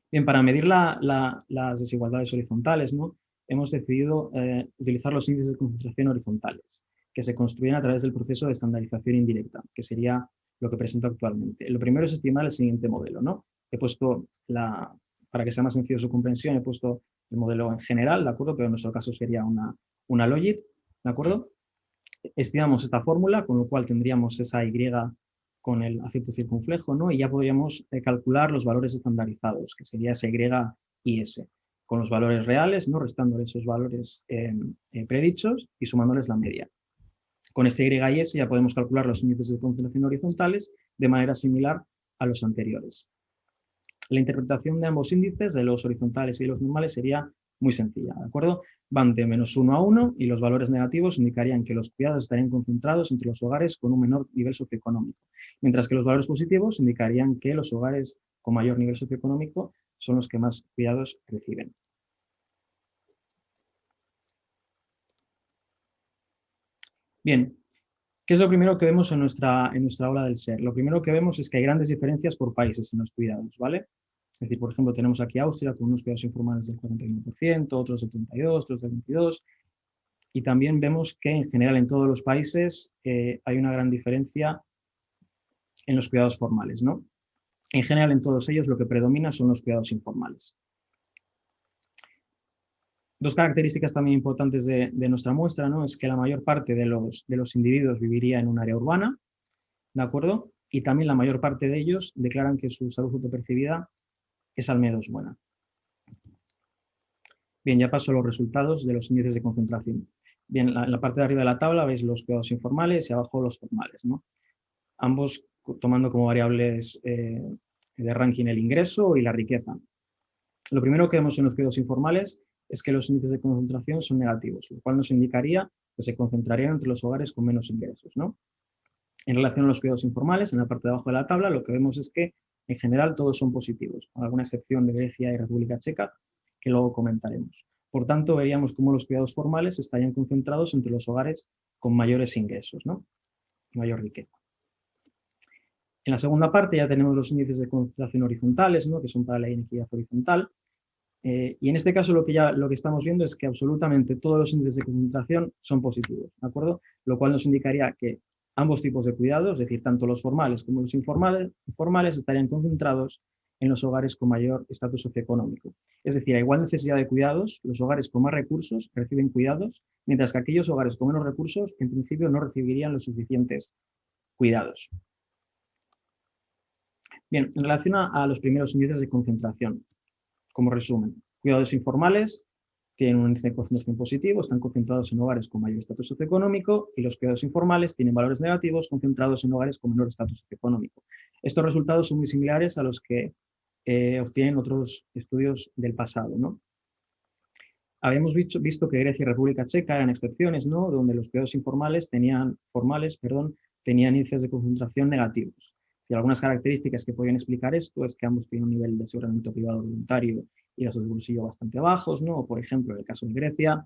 Bien, para medir las desigualdades horizontales, ¿no? Hemos decidido utilizar los índices de concentración horizontales, que se construyen a través del proceso de estandarización indirecta, que sería lo que presento actualmente. Lo primero es estimar el siguiente modelo, ¿no? He puesto, para que sea más sencillo su comprensión, he puesto el modelo en general, ¿de acuerdo? Pero en nuestro caso sería una logit, ¿de acuerdo? Estimamos esta fórmula, con lo cual tendríamos esa Y con el acento circunflejo, ¿no? Y ya podríamos calcular los valores estandarizados, que sería esa Y y S, con los valores reales, ¿no? Restándole esos valores predichos y sumándoles la media. Con este Y y S ya podemos calcular los índices de concentración horizontales de manera similar a los anteriores. La interpretación de ambos índices, de los horizontales y de los normales, sería muy sencilla, ¿de acuerdo? Van de -1 a 1 y los valores negativos indicarían que los cuidados estarían concentrados entre los hogares con un menor nivel socioeconómico, mientras que los valores positivos indicarían que los hogares con mayor nivel socioeconómico son los que más cuidados reciben. Bien, ¿qué es lo primero que vemos en nuestra ola del SER? Lo primero que vemos es que hay grandes diferencias por países en los cuidados, ¿vale? Es decir, por ejemplo, tenemos aquí Austria con unos cuidados informales del 41%, otros del 32%, otros del 22%, y también vemos que en general en todos los países hay una gran diferencia en los cuidados formales, ¿no? En general en todos ellos lo que predomina son los cuidados informales. Dos características también importantes de nuestra muestra, ¿no? Es que la mayor parte de los individuos viviría en un área urbana, ¿de acuerdo? Y también la mayor parte de ellos declaran que su salud autopercibida es al menos buena. Bien, ya paso a los resultados de los índices de concentración. Bien, en la parte de arriba de la tabla veis los cuidados informales y abajo los formales, ¿no? Ambos tomando como variables de ranking el ingreso y la riqueza. Lo primero que vemos en los cuidados informales es que los índices de concentración son negativos, lo cual nos indicaría que se concentrarían entre los hogares con menos ingresos, ¿no? En relación a los cuidados informales, en la parte de abajo de la tabla, lo que vemos es que en general todos son positivos, con alguna excepción de Grecia y República Checa, que luego comentaremos. Por tanto, veríamos cómo los cuidados formales estarían concentrados entre los hogares con mayores ingresos, ¿no? Mayor riqueza. En la segunda parte ya tenemos los índices de concentración horizontales, ¿no? Que son para la inequidad horizontal. Y en este caso lo que estamos viendo es que absolutamente todos los índices de concentración son positivos, ¿de acuerdo? Lo cual nos indicaría que ambos tipos de cuidados, es decir, tanto los formales como los informales, estarían concentrados en los hogares con mayor estatus socioeconómico. Es decir, a igual necesidad de cuidados, los hogares con más recursos reciben cuidados, mientras que aquellos hogares con menos recursos, en principio, no recibirían los suficientes cuidados. Bien, en relación a los primeros índices de concentración, como resumen, cuidados informales tienen un índice de concentración positivo, están concentrados en hogares con mayor estatus socioeconómico, y los cuidados informales tienen valores negativos concentrados en hogares con menor estatus socioeconómico. Estos resultados son muy similares a los que obtienen otros estudios del pasado, ¿no? Habíamos visto que Grecia y República Checa eran excepciones, ¿no? Donde los cuidados formales tenían índices de concentración negativos. Y algunas características que podían explicar esto es que ambos tienen un nivel de aseguramiento privado voluntario y gastos de bolsillo bastante bajos, ¿no? Por ejemplo, en el caso de Grecia,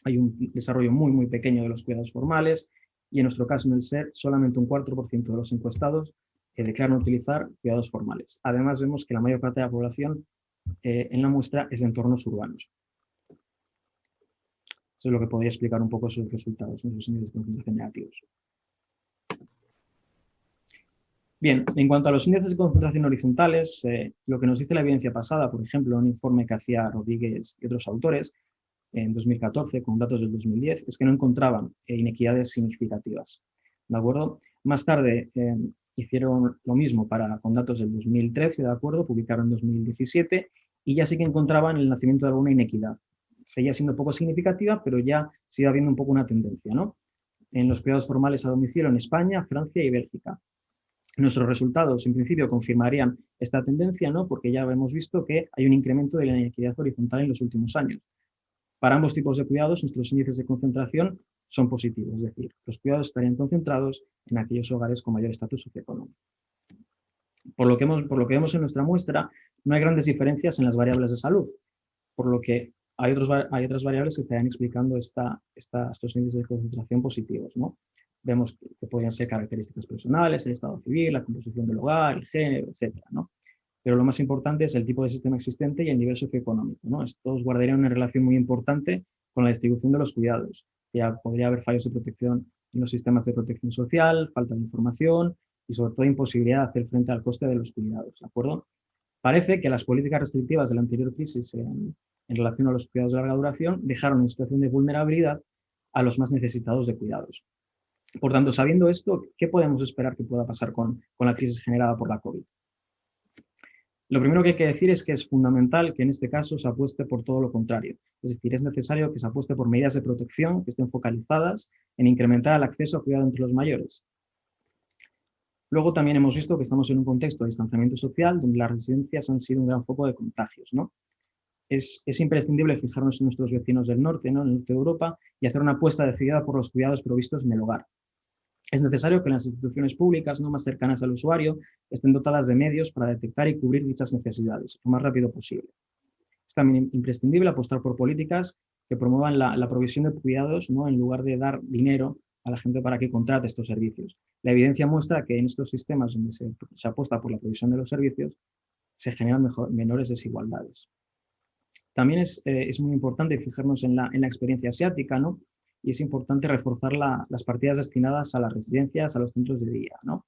hay un desarrollo muy, muy pequeño de los cuidados formales, y en nuestro caso, en el SER, solamente un 4% de los encuestados declaran utilizar cuidados formales. Además, vemos que la mayor parte de la población en la muestra es de entornos urbanos. Eso es lo que podría explicar un poco sus resultados, esos índices de concentración negativos. Bien, en cuanto a los índices de concentración horizontales, lo que nos dice la evidencia pasada, por ejemplo, un informe que hacía Rodríguez y otros autores en 2014 con datos del 2010, es que no encontraban inequidades significativas, ¿de acuerdo? Más tarde hicieron lo mismo con datos del 2013, ¿de acuerdo? Publicaron en 2017 y ya sí que encontraban el nacimiento de alguna inequidad. Seguía siendo poco significativa, pero ya se iba viendo un poco una tendencia, ¿no? En los cuidados formales a domicilio en España, Francia y Bélgica. Nuestros resultados, en principio, confirmarían esta tendencia, ¿no? Porque ya hemos visto que hay un incremento de la inequidad horizontal en los últimos años. Para ambos tipos de cuidados, nuestros índices de concentración son positivos, es decir, los cuidados estarían concentrados en aquellos hogares con mayor estatus socioeconómico. Por lo que vemos en nuestra muestra, no hay grandes diferencias en las variables de salud, por lo que hay otras variables que estarían explicando estos índices de concentración positivos, ¿no? Vemos que podrían ser características personales, el estado civil, la composición del hogar, el género, etcétera, ¿no? Pero lo más importante es el tipo de sistema existente y el nivel socioeconómico, ¿no? Estos guardarían una relación muy importante con la distribución de los cuidados. Ya podría haber fallos de protección en los sistemas de protección social, falta de información y sobre todo imposibilidad de hacer frente al coste de los cuidados, ¿de acuerdo? Parece que las políticas restrictivas de la anterior crisis en relación a los cuidados de larga duración dejaron en situación de vulnerabilidad a los más necesitados de cuidados. Por tanto, sabiendo esto, ¿qué podemos esperar que pueda pasar con la crisis generada por la COVID? Lo primero que hay que decir es que es fundamental que en este caso se apueste por todo lo contrario. Es decir, es necesario que se apueste por medidas de protección que estén focalizadas en incrementar el acceso a cuidado entre los mayores. Luego también hemos visto que estamos en un contexto de distanciamiento social donde las residencias han sido un gran foco de contagios, ¿no? Es imprescindible fijarnos en nuestros vecinos del norte, ¿no? En el norte de Europa, y hacer una apuesta decidida por los cuidados provistos en el hogar. Es necesario que las instituciones públicas, ¿no?, más cercanas al usuario estén dotadas de medios para detectar y cubrir dichas necesidades lo más rápido posible. Es también imprescindible apostar por políticas que promuevan la provisión de cuidados, ¿no?, en lugar de dar dinero a la gente para que contrate estos servicios. La evidencia muestra que en estos sistemas donde se apuesta por la provisión de los servicios, se generan menores desigualdades. También es muy importante fijarnos en la experiencia asiática, ¿no? Y es importante reforzar las partidas destinadas a las residencias, a los centros de día, ¿no?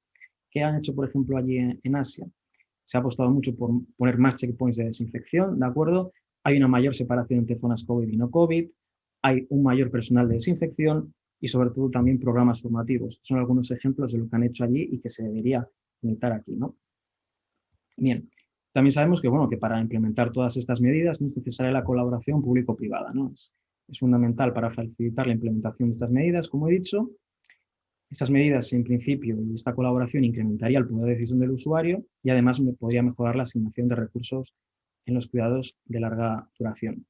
¿Qué han hecho, por ejemplo, allí en Asia? Se ha apostado mucho por poner más checkpoints de desinfección, ¿de acuerdo? Hay una mayor separación entre zonas COVID y no COVID, hay un mayor personal de desinfección y, sobre todo, también programas formativos. Son algunos ejemplos de lo que han hecho allí y que se debería imitar aquí, ¿no? Bien, también sabemos que, bueno, que para implementar todas estas medidas no es necesaria la colaboración público-privada, ¿no? Es fundamental para facilitar la implementación de estas medidas, como he dicho. Estas medidas, en principio, y esta colaboración incrementaría el poder de decisión del usuario y además podría mejorar la asignación de recursos en los cuidados de larga duración.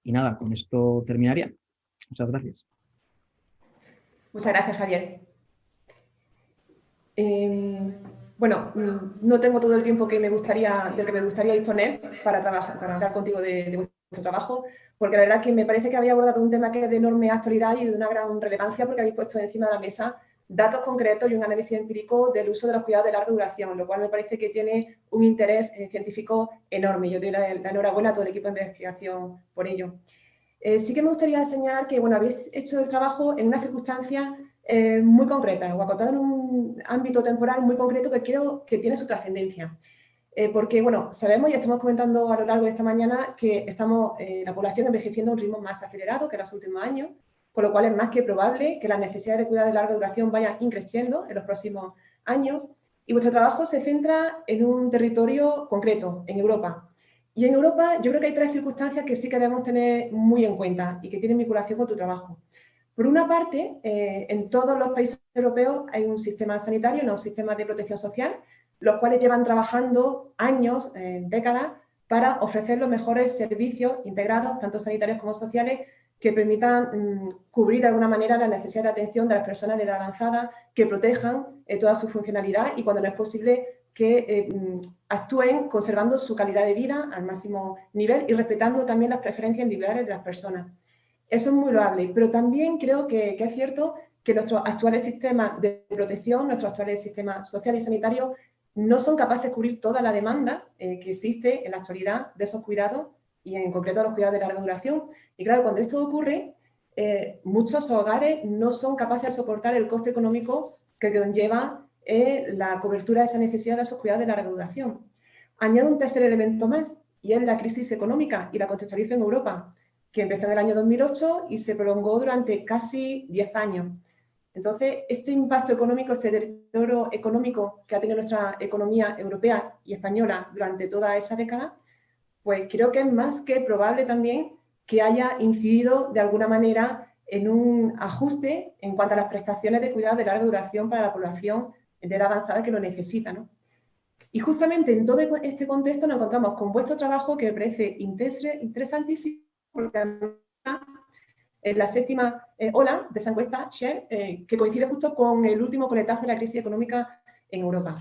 Y nada, con esto terminaría. Muchas gracias. Muchas gracias, Javier. Bueno, no tengo todo el tiempo del que me gustaría disponer para hablar contigo de vuestro trabajo, porque la verdad que me parece que habéis abordado un tema que es de enorme actualidad y de una gran relevancia, porque habéis puesto encima de la mesa datos concretos y un análisis empírico del uso de los cuidados de larga duración, lo cual me parece que tiene un interés científico enorme. Yo doy la enhorabuena a todo el equipo de investigación por ello. Sí que me gustaría señalar que, bueno, habéis hecho el trabajo en unas circunstancias muy concretas, o acotado en un ámbito temporal muy concreto que tiene su trascendencia. Porque, bueno, sabemos y estamos comentando a lo largo de esta mañana que estamos la población envejeciendo a un ritmo más acelerado que en los últimos años, con lo cual es más que probable que las necesidades de cuidado de larga duración vayan increciendo en los próximos años. Y vuestro trabajo se centra en un territorio concreto, en Europa. Y en Europa yo creo que hay tres circunstancias que sí que debemos tener muy en cuenta y que tienen vinculación con tu trabajo. Por una parte, en todos los países europeos hay un sistema sanitario, un sistema de protección social, los cuales llevan trabajando años, décadas, para ofrecer los mejores servicios integrados, tanto sanitarios como sociales, que permitan cubrir de alguna manera la necesidad de atención de las personas de edad avanzada, que protejan toda su funcionalidad y, cuando no es posible, que actúen conservando su calidad de vida al máximo nivel y respetando también las preferencias individuales de las personas. Eso es muy loable, pero también creo que es cierto que nuestros actuales sistemas de protección, nuestros actuales sistemas sociales y sanitarios no son capaces de cubrir toda la demanda que existe en la actualidad de esos cuidados y en concreto los cuidados de larga duración. Y claro, cuando esto ocurre, muchos hogares no son capaces de soportar el coste económico que conlleva la cobertura de esa necesidad de esos cuidados de larga duración. Añado un tercer elemento más, y es la crisis económica, y la contextualizo en Europa, que empezó en el año 2008 y se prolongó durante casi 10 años. Entonces, este impacto económico, ese deterioro económico que ha tenido nuestra economía europea y española durante toda esa década, pues creo que es más que probable también que haya incidido de alguna manera en un ajuste en cuanto a las prestaciones de cuidado de larga duración para la población de edad avanzada que lo necesita, ¿no? Y justamente en todo este contexto nos encontramos con vuestro trabajo, que me parece interesantísimo, porque en la séptima ola de esa encuesta, Share, que coincide justo con el último coletazo de la crisis económica en Europa.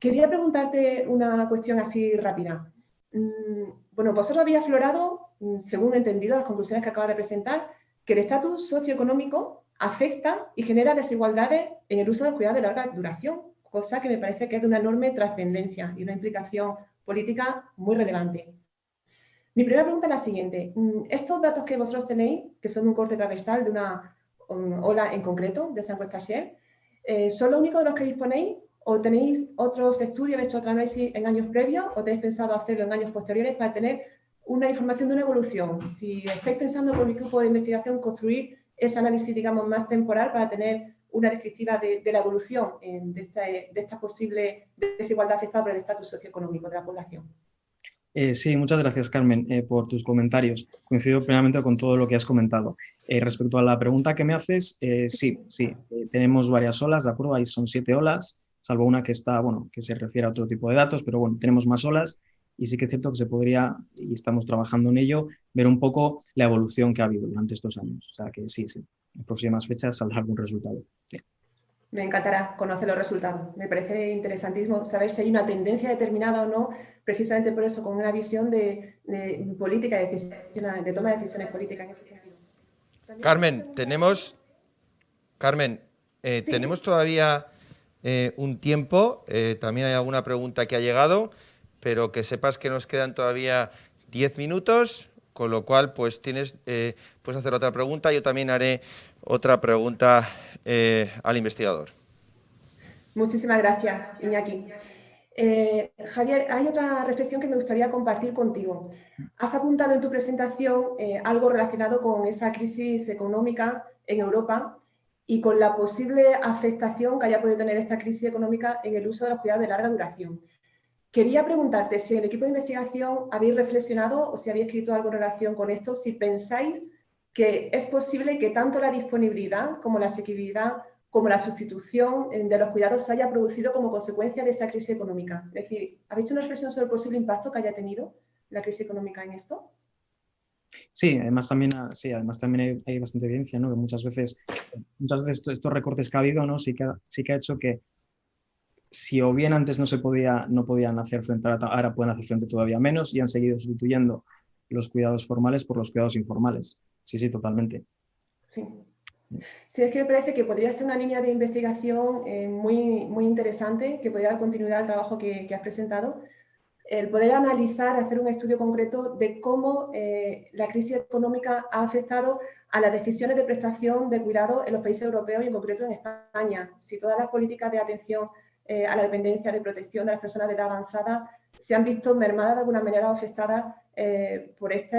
Quería preguntarte una cuestión así rápida. Bueno, vosotros habéis aflorado, según he entendido las conclusiones que acabas de presentar, que el estatus socioeconómico afecta y genera desigualdades en el uso del cuidado de larga duración, cosa que me parece que es de una enorme trascendencia y una implicación política muy relevante. Mi primera pregunta es la siguiente. Estos datos que vosotros tenéis, que son un corte transversal de una ola en concreto, de esa encuesta Share, ¿son los únicos de los que disponéis? ¿O tenéis otros estudios, habéis hecho otro análisis en años previos? ¿O tenéis pensado hacerlo en años posteriores para tener una información de una evolución? Si estáis pensando con el equipo de investigación construir ese análisis, digamos, más temporal para tener una descriptiva de la evolución de esta posible desigualdad afectada por el estatus socioeconómico de la población. Sí, muchas gracias, Carmen, por tus comentarios. Coincido plenamente con todo lo que has comentado. Respecto a la pregunta que me haces, sí, tenemos varias olas, ¿de acuerdo? Ahí son 7 olas, salvo una que está, bueno, que se refiere a otro tipo de datos, pero bueno, tenemos más olas y sí que es cierto que se podría, y estamos trabajando en ello, ver un poco la evolución que ha habido durante estos años. O sea que sí, en próximas fechas saldrá algún resultado. Sí. Me encantará conocer los resultados. Me parece interesantísimo saber si hay una tendencia determinada o no, precisamente por eso, con una visión de política, de toma de decisiones políticas en ese sentido. Carmen, tenemos Sí. todavía un tiempo. También hay alguna pregunta que ha llegado, pero que sepas que nos quedan todavía 10 minutos, con lo cual pues puedes hacer otra pregunta. Yo también haré otra pregunta al investigador. Muchísimas gracias, Iñaki. Javier, hay otra reflexión que me gustaría compartir contigo. Has apuntado en tu presentación algo relacionado con esa crisis económica en Europa y con la posible afectación que haya podido tener esta crisis económica en el uso de los cuidados de larga duración. Quería preguntarte si en el equipo de investigación habéis reflexionado o si habéis escrito algo en relación con esto, si pensáis que es posible que tanto la disponibilidad como la asequibilidad como la sustitución de los cuidados se haya producido como consecuencia de esa crisis económica. Es decir, ¿habéis hecho una reflexión sobre el posible impacto que haya tenido la crisis económica en esto? Sí, además también, hay bastante evidencia, ¿no? Que muchas veces estos recortes que ha habido, ¿no? Sí que ha hecho que si o bien antes no podían hacer frente, ahora pueden hacer frente todavía menos y han seguido sustituyendo los cuidados formales por los cuidados informales. Sí, sí, totalmente. Sí. Sí, es que me parece que podría ser una línea de investigación muy interesante, que podría dar continuidad al trabajo que has presentado. El poder analizar, hacer un estudio concreto de cómo la crisis económica ha afectado a las decisiones de prestación de cuidado en los países europeos y en concreto en España. Si todas las políticas de atención a la dependencia, de protección de las personas de edad avanzada se han visto mermadas de alguna manera o afectadas por este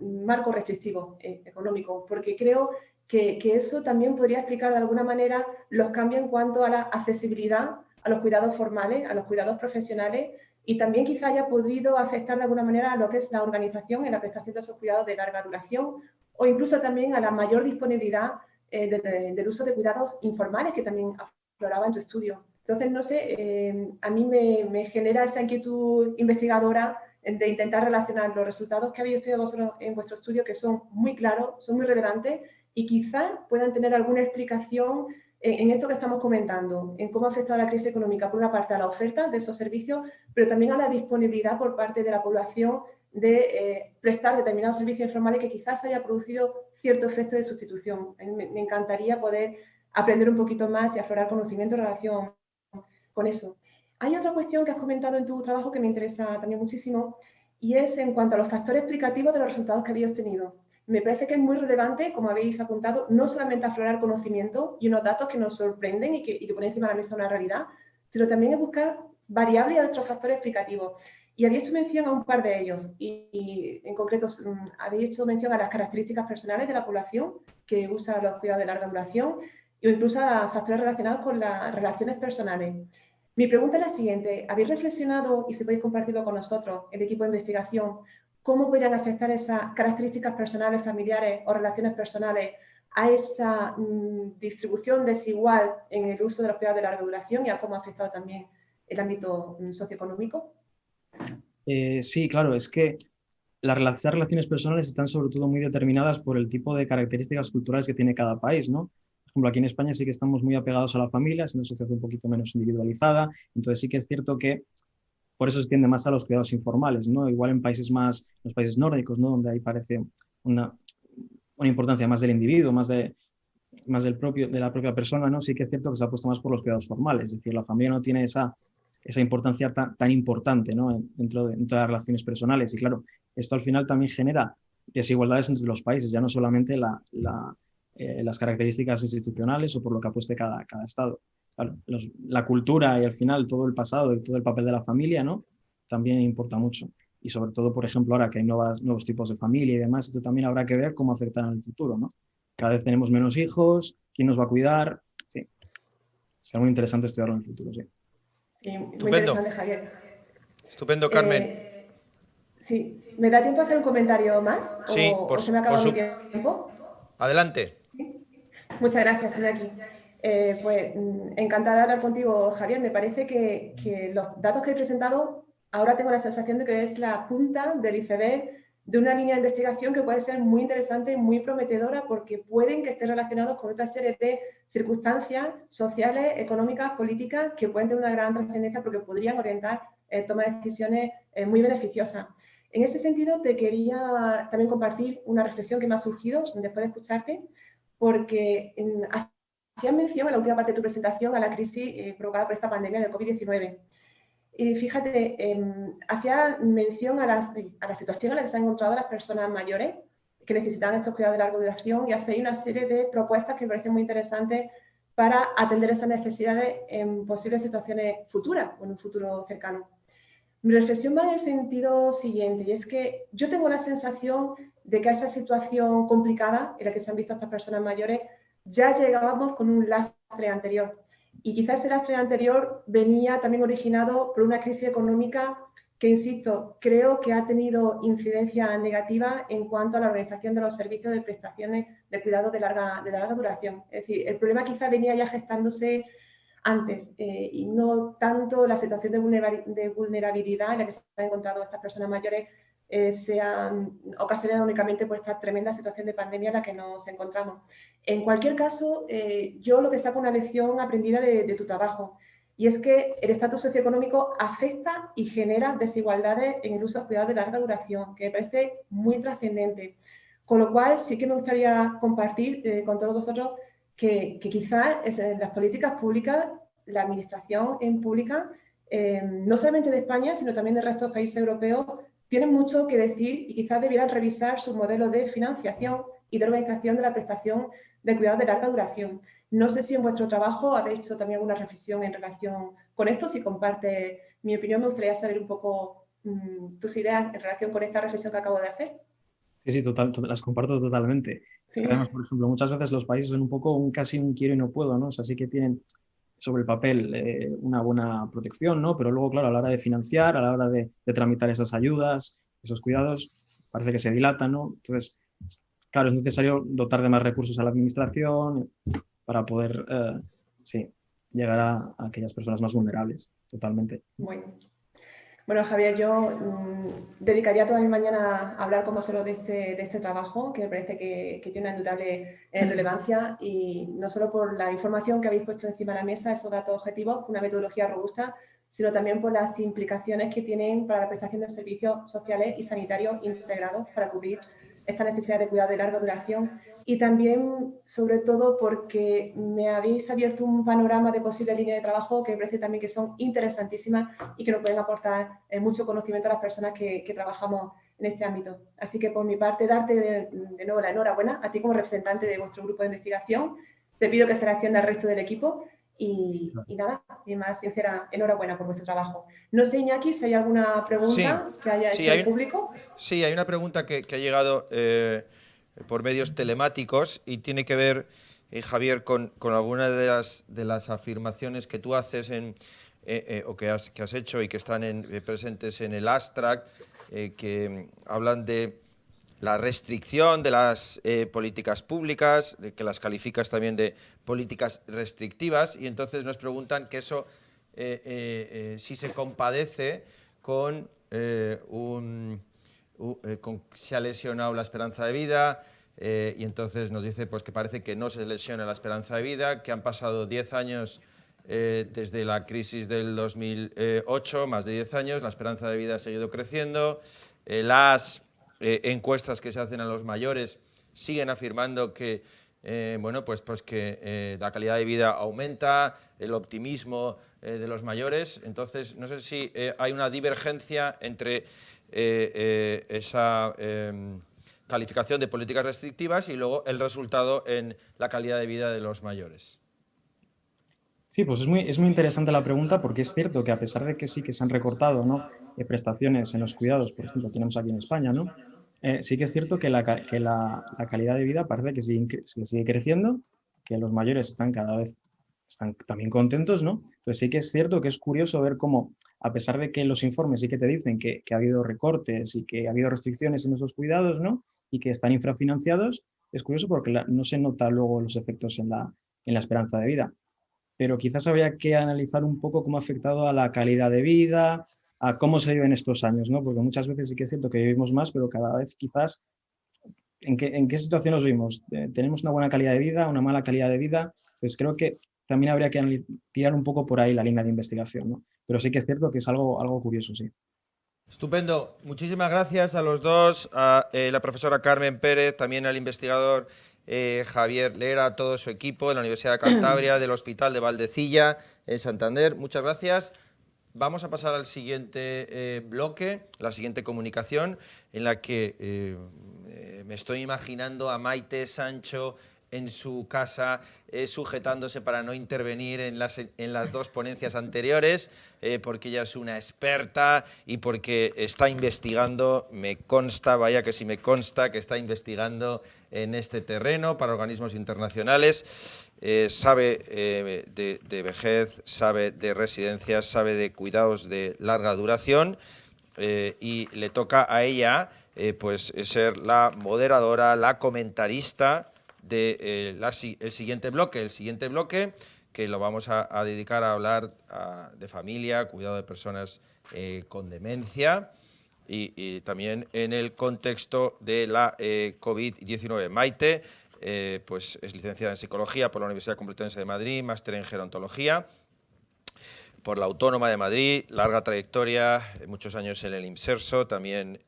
marco restrictivo económico, porque creo que eso también podría explicar de alguna manera los cambios en cuanto a la accesibilidad a los cuidados formales, a los cuidados profesionales, y también quizá haya podido afectar de alguna manera a lo que es la organización en la prestación de esos cuidados de larga duración o incluso también a la mayor disponibilidad del uso de cuidados informales que también afloraba en tu estudio. Entonces, no sé, a mí me genera esa inquietud investigadora de intentar relacionar los resultados que habéis estudiado vosotros en vuestro estudio, que son muy claros, son muy relevantes y quizá puedan tener alguna explicación en esto que estamos comentando, en cómo ha afectado la crisis económica, por una parte, a la oferta de esos servicios, pero también a la disponibilidad por parte de la población de prestar determinados servicios informales que quizás haya producido cierto efecto de sustitución. Me encantaría poder aprender un poquito más y aflorar conocimiento en relación con eso. Hay otra cuestión que has comentado en tu trabajo que me interesa también muchísimo y es en cuanto a los factores explicativos de los resultados que habéis obtenido. Me parece que es muy relevante, como habéis apuntado, no solamente aflorar conocimiento y unos datos que nos sorprenden y que ponen encima de la mesa una realidad, sino también es buscar variables y otros factores explicativos. Y habéis hecho mención a un par de ellos y en concreto habéis hecho mención a las características personales de la población que usa los cuidados de larga duración o incluso a factores relacionados con las relaciones personales. Mi pregunta es la siguiente. ¿Habéis reflexionado, y si podéis compartirlo con nosotros, el equipo de investigación, cómo podrían afectar esas características personales, familiares o relaciones personales a esa distribución desigual en el uso de los cuidados de larga duración y a cómo ha afectado también el ámbito socioeconómico? Sí, claro, es que esas relaciones personales están sobre todo muy determinadas por el tipo de características culturales que tiene cada país, ¿no? Por ejemplo, aquí en España sí que estamos muy apegados a la familia, es una sociedad un poquito menos individualizada, entonces sí que es cierto que por eso se tiende más a los cuidados informales, ¿no? Igual en los países nórdicos, ¿no? Donde ahí parece una importancia más del individuo, más de la propia persona, ¿no? Sí que es cierto que se ha puesto más por los cuidados formales, es decir, la familia no tiene esa importancia tan importante, ¿no? Dentro de las relaciones personales. Y claro, esto al final también genera desigualdades entre los países, ya no solamente las características institucionales o por lo que apueste cada Estado. Claro, la cultura y al final todo el pasado y todo el papel de la familia, ¿no? También importa mucho. Y sobre todo, por ejemplo, ahora que hay nuevos tipos de familia y demás, esto también habrá que ver cómo afectará en el futuro, ¿no? Cada vez tenemos menos hijos, ¿quién nos va a cuidar? Sí, será muy interesante estudiarlo en el futuro, sí. Sí, muy Estupendo. interesante, Javier. Estupendo, Carmen. Sí, ¿me da tiempo a hacer un comentario más? Sí, ¿O se me ha acabado mi tiempo? Adelante. Muchas gracias, Iñaki. Pues encantada de hablar contigo, Javier. Me parece que los datos que he presentado, ahora tengo la sensación de que es la punta del iceberg de una línea de investigación que puede ser muy interesante y muy prometedora porque pueden que estén relacionados con otra serie de circunstancias sociales, económicas, políticas que pueden tener una gran trascendencia porque podrían orientar toma de decisiones muy beneficiosas. En ese sentido, te quería también compartir una reflexión que me ha surgido después de escucharte, porque hace hacías mención en la última parte de tu presentación a la crisis provocada por esta pandemia del COVID-19. Fíjate, hacía mención a la situación en la que se han encontrado las personas mayores que necesitan estos cuidados de larga duración y hacéis una serie de propuestas que me parecen muy interesantes para atender esas necesidades en posibles situaciones futuras o en un futuro cercano. Mi reflexión va en el sentido siguiente, y es que yo tengo la sensación de que a esa situación complicada en la que se han visto estas personas mayores ya llegábamos con un lastre anterior. Y quizás ese lastre anterior venía también originado por una crisis económica que, insisto, creo que ha tenido incidencia negativa en cuanto a la organización de los servicios de prestaciones de cuidado de larga duración. Es decir, el problema quizás venía ya gestándose antes y no tanto la situación de vulnerabilidad en la que se han encontrado estas personas mayores sean ocasionadas únicamente por esta tremenda situación de pandemia en la que nos encontramos. En cualquier caso, yo lo que saco una lección aprendida de tu trabajo, y es que el estatus socioeconómico afecta y genera desigualdades en el uso de cuidados de larga duración, que me parece muy trascendente. Con lo cual, sí que me gustaría compartir con todos vosotros que quizás en las políticas públicas, la administración en pública, no solamente de España, sino también del resto de países europeos, tienen mucho que decir y quizás debieran revisar sus modelos de financiación y de organización de la prestación de cuidados de larga duración. No sé si en vuestro trabajo habéis hecho también alguna reflexión en relación con esto. Si comparte mi opinión, me gustaría saber un poco tus ideas en relación con esta reflexión que acabo de hacer. Sí, las comparto totalmente. Sí. Es que además, por ejemplo, muchas veces los países son un poco casi un quiero y no puedo, ¿no? O sea, sí que tienen sobre el papel una buena protección, ¿no? Pero luego, claro, a la hora de financiar, a la hora de tramitar esas ayudas, esos cuidados, parece que se dilatan, ¿no? Entonces, claro, es necesario dotar de más recursos a la administración para poder, sí, llegar a aquellas personas más vulnerables, totalmente. Bueno, Javier, yo dedicaría toda mi mañana a hablar con vosotros de este trabajo, que me parece que tiene una indudable relevancia, y no solo por la información que habéis puesto encima de la mesa, esos datos objetivos, una metodología robusta, sino también por las implicaciones que tienen para la prestación de servicios sociales y sanitarios integrados para cubrir esta necesidad de cuidado de larga duración, y también, sobre todo, porque me habéis abierto un panorama de posibles líneas de trabajo que me parece también que son interesantísimas y que nos pueden aportar mucho conocimiento a las personas que trabajamos en este ámbito. Así que, por mi parte, darte de nuevo la enhorabuena a ti como representante de vuestro grupo de investigación. Te pido que se la extienda al resto del equipo y nada, mi más sincera enhorabuena por vuestro trabajo. No sé, Iñaki, si hay alguna pregunta que haya hecho el público. Sí, hay una pregunta que ha llegado por medios telemáticos y tiene que ver, Javier, con algunas de las afirmaciones que tú haces o que has hecho y que están presentes en el abstract, que hablan de la restricción de las políticas públicas, de que las calificas también de políticas restrictivas, y entonces nos preguntan que eso si se compadece con se ha lesionado la esperanza de vida, y entonces nos dice pues que parece que no se lesiona la esperanza de vida, que han pasado 10 años desde la crisis del 2008, más de 10 años, la esperanza de vida ha seguido creciendo, las encuestas que se hacen a los mayores siguen afirmando que que la calidad de vida aumenta, el optimismo de los mayores. Entonces, no sé si hay una divergencia entre esa calificación de políticas restrictivas y luego el resultado en la calidad de vida de los mayores. Sí, pues es muy interesante la pregunta, porque es cierto que a pesar de que sí que se han recortado, ¿no?, prestaciones en los cuidados, por ejemplo, tenemos aquí en España, ¿no?, sí que es cierto que la calidad de vida parece que sigue creciendo, que los mayores están también contentos, ¿no? Entonces sí que es cierto que es curioso ver cómo, a pesar de que los informes sí que te dicen que ha habido recortes y que ha habido restricciones en esos cuidados, ¿no?, y que están infrafinanciados, es curioso porque no se nota luego los efectos en la esperanza de vida. Pero quizás habría que analizar un poco cómo ha afectado a la calidad de vida, a cómo se vive en estos años, ¿no? Porque muchas veces sí que es cierto que vivimos más, pero cada vez quizás, ¿en qué situación nos vivimos? ¿Tenemos una buena calidad de vida, una mala calidad de vida? Entonces creo que también habría que tirar un poco por ahí la línea de investigación, ¿no? Pero sí que es cierto que es algo curioso, sí. Estupendo. Muchísimas gracias a los dos, a la profesora Carmen Pérez, también al investigador Javier Lera, todo su equipo de la Universidad de Cantabria, del Hospital de Valdecilla, en Santander. Muchas gracias. Vamos a pasar al siguiente bloque, la siguiente comunicación, en la que me estoy imaginando a Maite Sancho en su casa, sujetándose para no intervenir en las dos ponencias anteriores, porque ella es una experta y porque está investigando, me consta, vaya que sí me consta, que está investigando en este terreno para organismos internacionales. Sabe de vejez, sabe de residencias, sabe de cuidados de larga duración, y le toca a ella pues ser la moderadora, la comentarista de el siguiente bloque, que lo vamos a dedicar a hablar de familia, cuidado de personas con demencia y también en el contexto de la COVID-19. Maite pues es licenciada en Psicología por la Universidad Complutense de Madrid, máster en Gerontología por la Autónoma de Madrid, larga trayectoria, muchos años en el IMSERSO, también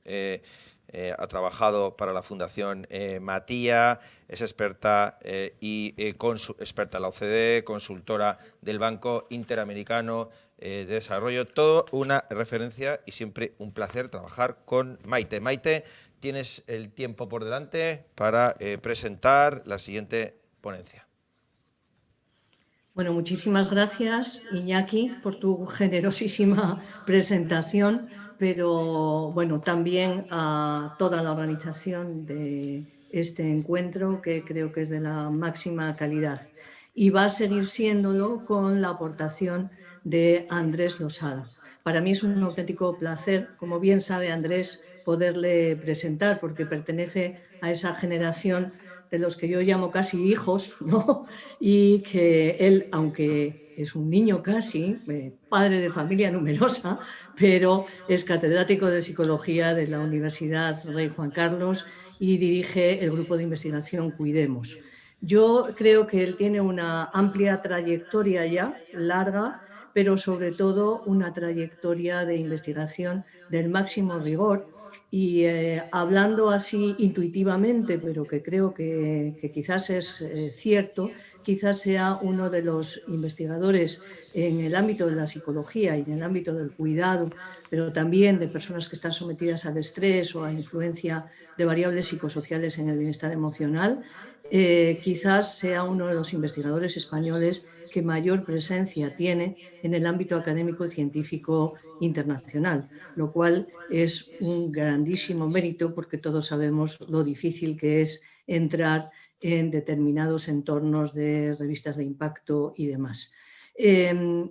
ha trabajado para la Fundación Matía, es experta experta en la OCDE, consultora del Banco Interamericano de Desarrollo, todo una referencia y siempre un placer trabajar con Maite. Maite, tienes el tiempo por delante para presentar la siguiente ponencia. Bueno, muchísimas gracias, Iñaki, por tu generosísima presentación, pero bueno, también a toda la organización de este encuentro, que creo que es de la máxima calidad. Y va a seguir siéndolo con la aportación de Andrés Losada. Para mí es un auténtico placer, como bien sabe Andrés, poderle presentar, porque pertenece a esa generación de los que yo llamo casi hijos, ¿no? Y que él, aunque es un niño casi, padre de familia numerosa, pero es catedrático de Psicología de la Universidad Rey Juan Carlos y dirige el grupo de investigación Cuidemos. Yo creo que él tiene una amplia trayectoria ya, larga, pero sobre todo una trayectoria de investigación del máximo rigor. Y hablando así intuitivamente, pero que creo que quizás es cierto, quizás sea uno de los investigadores en el ámbito de la psicología y en el ámbito del cuidado, pero también de personas que están sometidas al estrés o a influencia de variables psicosociales en el bienestar emocional, quizás sea uno de los investigadores españoles que mayor presencia tiene en el ámbito académico y científico internacional, lo cual es un grandísimo mérito porque todos sabemos lo difícil que es entrar en determinados entornos de revistas de impacto y demás.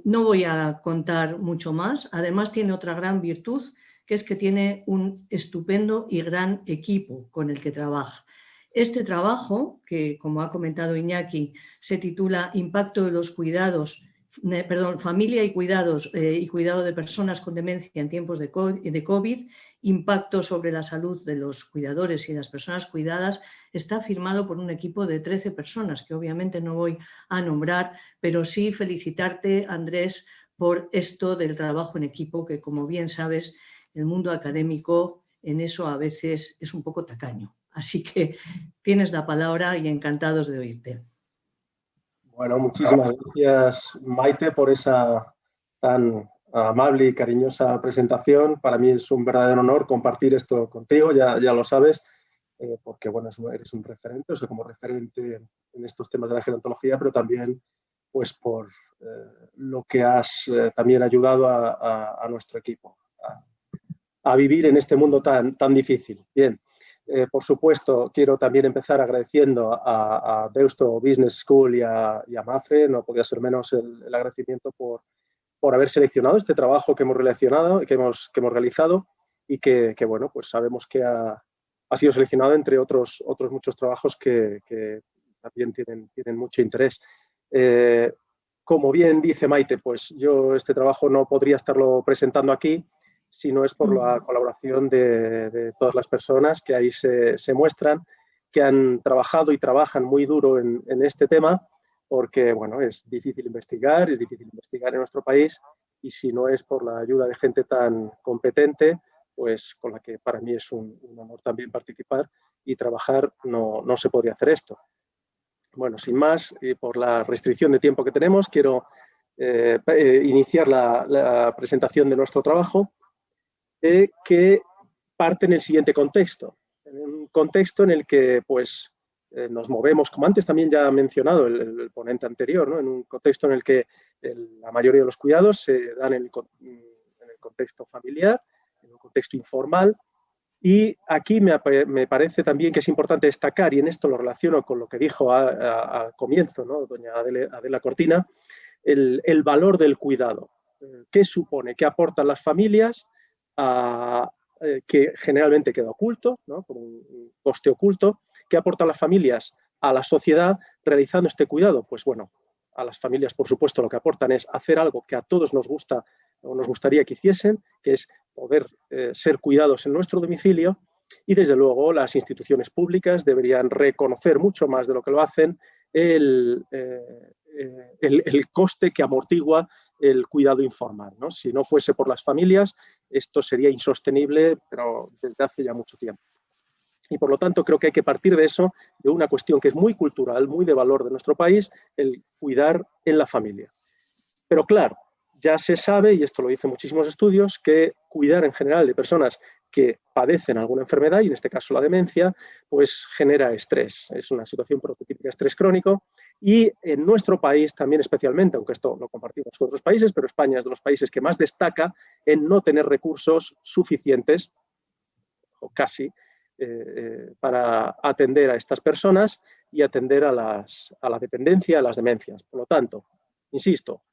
No voy a contar mucho más, además tiene otra gran virtud, que es que tiene un estupendo y gran equipo con el que trabaja. Este trabajo, que como ha comentado Iñaki, se titula Impacto de los cuidados, familia y cuidados y cuidado de personas con demencia en tiempos de COVID, impacto sobre la salud de los cuidadores y las personas cuidadas, está firmado por un equipo de 13 personas, que obviamente no voy a nombrar, pero sí felicitarte, Andrés, por esto del trabajo en equipo, que como bien sabes, el mundo académico en eso a veces es un poco tacaño. Así que tienes la palabra y encantados de oírte. Bueno, muchísimas gracias, Maite, por esa tan amable y cariñosa presentación. Para mí es un verdadero honor compartir esto contigo, ya lo sabes, porque bueno, eres un referente, o sea, como referente en estos temas de la gerontología, pero también pues por lo que has también ayudado a nuestro equipo a vivir en este mundo tan difícil. Bien. Por supuesto, quiero también empezar agradeciendo a Deusto Business School y a Mafre, no podía ser menos el agradecimiento por haber seleccionado este trabajo que hemos realizado y que bueno, pues sabemos que ha sido seleccionado entre otros muchos trabajos que también tienen mucho interés. Como bien dice Maite, pues yo este trabajo no podría estarlo presentando aquí, si no es por la colaboración de todas las personas que ahí se muestran, que han trabajado y trabajan muy duro en este tema, porque bueno, es difícil investigar en nuestro país, y si no es por la ayuda de gente tan competente, pues con la que para mí es un honor también participar y trabajar, no se podría hacer esto. Bueno, sin más, y por la restricción de tiempo que tenemos, quiero iniciar la presentación de nuestro trabajo, que parte en el siguiente contexto. En un contexto en el que pues, nos movemos, como antes también ya ha mencionado el ponente anterior, ¿no? En un contexto en el que la mayoría de los cuidados se dan en el contexto familiar, en un contexto informal. Y aquí me parece también que es importante destacar, y en esto lo relaciono con lo que dijo al comienzo, ¿no? Doña Adela Cortina, el valor del cuidado. ¿Qué supone? ¿Qué aportan las familias? Que generalmente queda oculto, ¿no? Como un coste oculto. ¿Qué aportan las familias a la sociedad realizando este cuidado? Pues bueno, a las familias, por supuesto, lo que aportan es hacer algo que a todos nos gusta o nos gustaría que hiciesen, que es poder ser cuidados en nuestro domicilio, y desde luego las instituciones públicas deberían reconocer mucho más de lo que lo hacen el coste que amortigua el cuidado informal, ¿no? Si no fuese por las familias, esto sería insostenible, pero desde hace ya mucho tiempo. Y por lo tanto creo que hay que partir de eso, de una cuestión que es muy cultural, muy de valor de nuestro país, el cuidar en la familia. Pero claro, ya se sabe, y esto lo dicen muchísimos estudios, que cuidar en general de personas que padecen alguna enfermedad, y en este caso la demencia, pues genera estrés. Es una situación prototípica de estrés crónico, y en nuestro país también especialmente, aunque esto lo compartimos con otros países, pero España es de los países que más destaca en no tener recursos suficientes, o casi, para atender a estas personas y atender a la dependencia, a las demencias. Por lo tanto, insisto,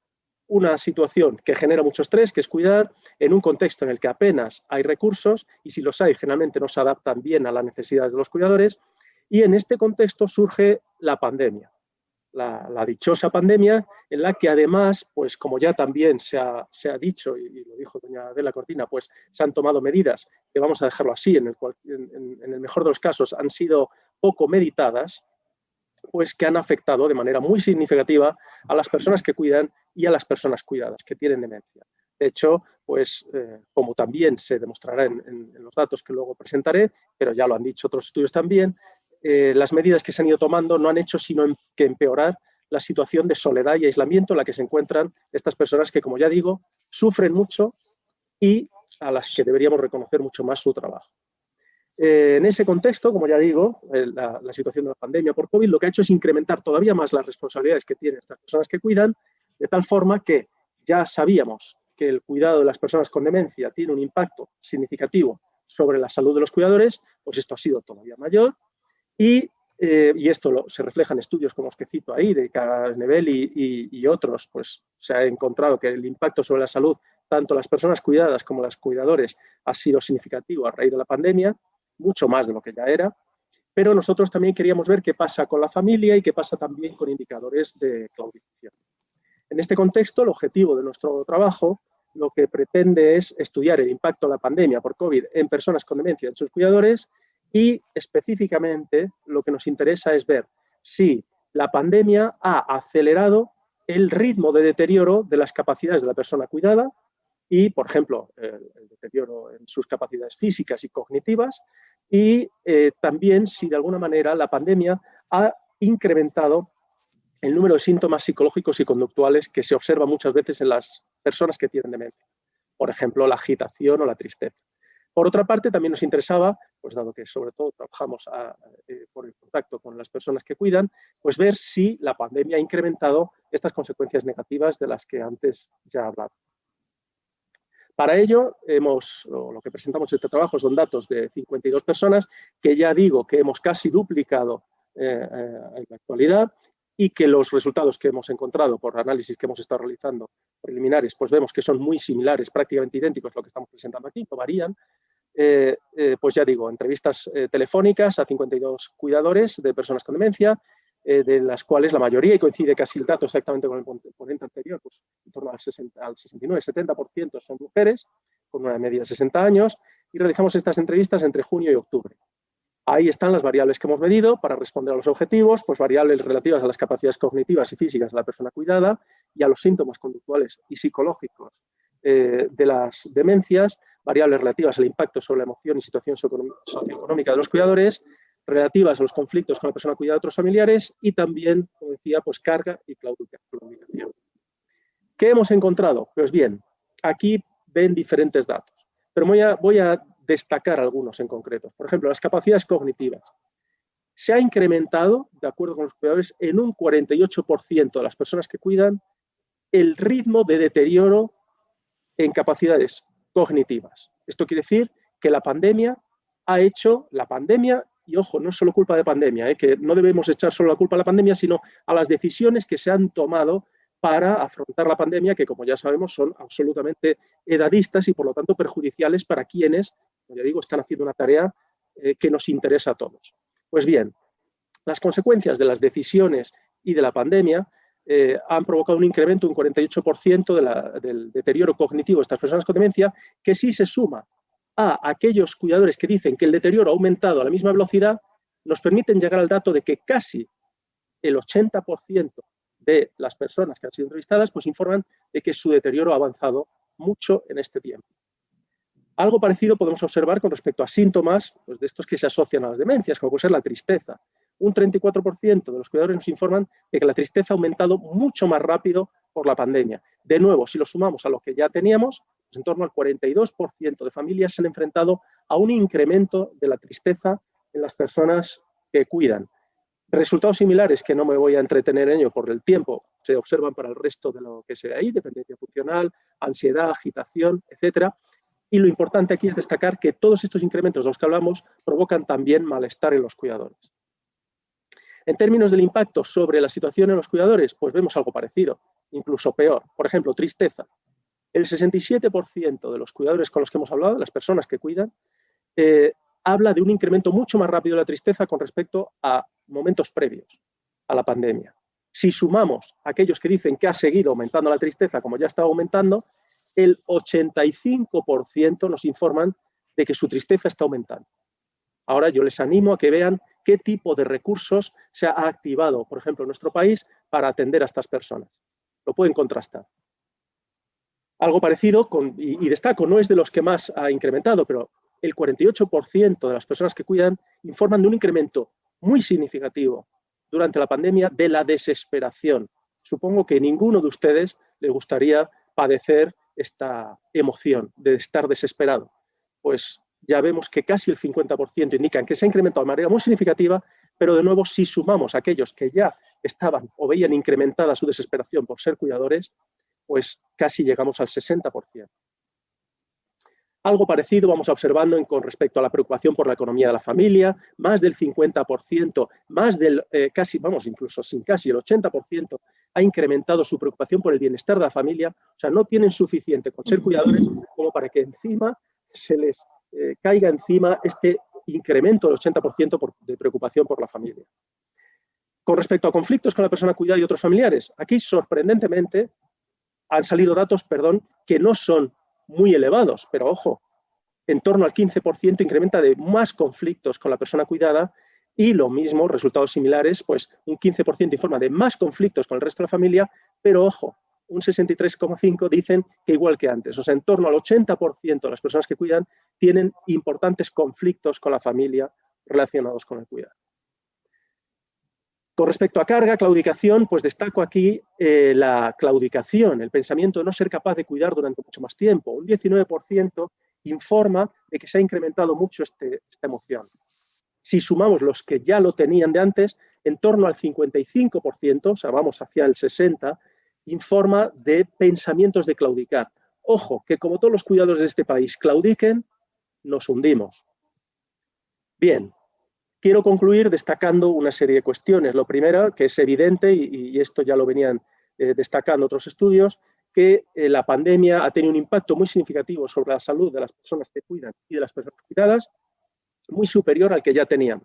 una situación que genera mucho estrés, que es cuidar en un contexto en el que apenas hay recursos, y si los hay, generalmente no se adaptan bien a las necesidades de los cuidadores, y en este contexto surge la pandemia. La dichosa pandemia, en la que además, pues como ya también se ha dicho, y lo dijo doña Adela Cortina, pues se han tomado medidas que, vamos a dejarlo así, en el mejor de los casos han sido poco meditadas, pues que han afectado de manera muy significativa a las personas que cuidan y a las personas cuidadas, que tienen demencia. De hecho, pues como también se demostrará en los datos que luego presentaré, pero ya lo han dicho otros estudios también, las medidas que se han ido tomando no han hecho sino que empeorar la situación de soledad y aislamiento en la que se encuentran estas personas que, como ya digo, sufren mucho y a las que deberíamos reconocer mucho más su trabajo. En ese contexto, como ya digo, la situación de la pandemia por COVID lo que ha hecho es incrementar todavía más las responsabilidades que tienen estas personas que cuidan, de tal forma que ya sabíamos que el cuidado de las personas con demencia tiene un impacto significativo sobre la salud de los cuidadores, pues esto ha sido todavía mayor, y esto se refleja en estudios como los que cito ahí, de Carnevell y otros, pues se ha encontrado que el impacto sobre la salud, tanto las personas cuidadas como los cuidadores, ha sido significativo a raíz de la pandemia, mucho más de lo que ya era, pero nosotros también queríamos ver qué pasa con la familia y qué pasa también con indicadores de claudicación. En este contexto, el objetivo de nuestro trabajo lo que pretende es estudiar el impacto de la pandemia por COVID en personas con demencia y en sus cuidadores, y específicamente lo que nos interesa es ver si la pandemia ha acelerado el ritmo de deterioro de las capacidades de la persona cuidada y, por ejemplo, el deterioro en sus capacidades físicas y cognitivas, y también si de alguna manera la pandemia ha incrementado el número de síntomas psicológicos y conductuales que se observa muchas veces en las personas que tienen demencia. Por ejemplo, la agitación o la tristeza. Por otra parte, también nos interesaba, pues dado que sobre todo trabajamos por el contacto con las personas que cuidan, pues ver si la pandemia ha incrementado estas consecuencias negativas de las que antes ya he hablado. Para ello, lo que presentamos en este trabajo son datos de 52 personas, que ya digo que hemos casi duplicado en la actualidad, y que los resultados que hemos encontrado por análisis que hemos estado realizando preliminares, pues vemos que son muy similares, prácticamente idénticos a lo que estamos presentando aquí, no varían. Pues ya digo, entrevistas telefónicas a 52 cuidadores de personas con demencia, de las cuales la mayoría, y coincide casi el dato exactamente con el ponente anterior, pues en torno al 69-70% son mujeres, con una media de 60 años, y realizamos estas entrevistas entre junio y octubre. Ahí están las variables que hemos medido para responder a los objetivos, pues variables relativas a las capacidades cognitivas y físicas de la persona cuidada y a los síntomas conductuales y psicológicos de las demencias, variables relativas al impacto sobre la emoción y situación socioeconómica de los cuidadores, relativas a los conflictos con la persona cuidada de otros familiares y también, como decía, pues carga y claudicación. ¿Qué hemos encontrado? Pues bien, aquí ven diferentes datos, pero voy a destacar algunos en concreto. Por ejemplo, las capacidades cognitivas. Se ha incrementado, de acuerdo con los cuidadores, en un 48% de las personas que cuidan el ritmo de deterioro en capacidades cognitivas. Esto quiere decir que la pandemia ha hecho, y ojo, no es solo culpa de pandemia, que no debemos echar solo la culpa a la pandemia, sino a las decisiones que se han tomado para afrontar la pandemia, que como ya sabemos son absolutamente edadistas y por lo tanto perjudiciales para quienes, como ya digo, están haciendo una tarea que nos interesa a todos. Pues bien, las consecuencias de las decisiones y de la pandemia han provocado un incremento de un 48% del deterioro cognitivo de estas personas con demencia, que sí se suma a aquellos cuidadores que dicen que el deterioro ha aumentado a la misma velocidad, nos permiten llegar al dato de que casi el 80% de las personas que han sido entrevistadas pues informan de que su deterioro ha avanzado mucho en este tiempo. Algo parecido podemos observar con respecto a síntomas pues, de estos que se asocian a las demencias, como puede ser la tristeza. Un 34% de los cuidadores nos informan de que la tristeza ha aumentado mucho más rápido por la pandemia. De nuevo, si lo sumamos a lo que ya teníamos, pues en torno al 42% de familias se han enfrentado a un incremento de la tristeza en las personas que cuidan. Resultados similares, que no me voy a entretener en ello por el tiempo, se observan para el resto de lo que se ve ahí, dependencia funcional, ansiedad, agitación, etcétera. Y lo importante aquí es destacar que todos estos incrementos de los que hablamos provocan también malestar en los cuidadores. En términos del impacto sobre la situación en los cuidadores, pues vemos algo parecido, incluso peor. Por ejemplo, tristeza. El 67% de los cuidadores con los que hemos hablado, de las personas que cuidan, habla de un incremento mucho más rápido de la tristeza con respecto a momentos previos a la pandemia. Si sumamos a aquellos que dicen que ha seguido aumentando la tristeza como ya estaba aumentando, el 85% nos informan de que su tristeza está aumentando. Ahora yo les animo a que vean qué tipo de recursos se ha activado, por ejemplo, en nuestro país para atender a estas personas. Lo pueden contrastar. Algo parecido, y destaco, no es de los que más ha incrementado, pero el 48% de las personas que cuidan informan de un incremento muy significativo durante la pandemia de la desesperación. Supongo que a ninguno de ustedes le gustaría padecer esta emoción de estar desesperado. Pues ya vemos que casi el 50% indican que se ha incrementado de manera muy significativa, pero de nuevo, si sumamos a aquellos que ya estaban o veían incrementada su desesperación por ser cuidadores, pues casi llegamos al 60%. Algo parecido vamos observando con respecto a la preocupación por la economía de la familia, más del 50%, más del incluso sin casi el 80% ha incrementado su preocupación por el bienestar de la familia. O sea, no tienen suficiente con ser cuidadores como para que encima se les caiga encima este incremento del 80% de preocupación por la familia. Con respecto a conflictos con la persona cuidada y otros familiares, aquí sorprendentemente han salido datos, que no son muy elevados, pero ojo, en torno al 15% incrementa de más conflictos con la persona cuidada y lo mismo, resultados similares, pues un 15% informa de más conflictos con el resto de la familia, pero ojo, un 63,5% dicen que igual que antes, o sea, en torno al 80% de las personas que cuidan tienen importantes conflictos con la familia relacionados con el cuidado. Con respecto a carga, claudicación, pues destaco aquí la claudicación, el pensamiento de no ser capaz de cuidar durante mucho más tiempo. Un 19% informa de que se ha incrementado mucho esta emoción. Si sumamos los que ya lo tenían de antes, en torno al 55%, o sea, vamos hacia el 60%, informa de pensamientos de claudicar. Ojo, que como todos los cuidadores de este país claudiquen, nos hundimos. Bien. Quiero concluir destacando una serie de cuestiones. Lo primero, que es evidente, y esto ya lo venían destacando otros estudios, que la pandemia ha tenido un impacto muy significativo sobre la salud de las personas que cuidan y de las personas cuidadas, muy superior al que ya tenían.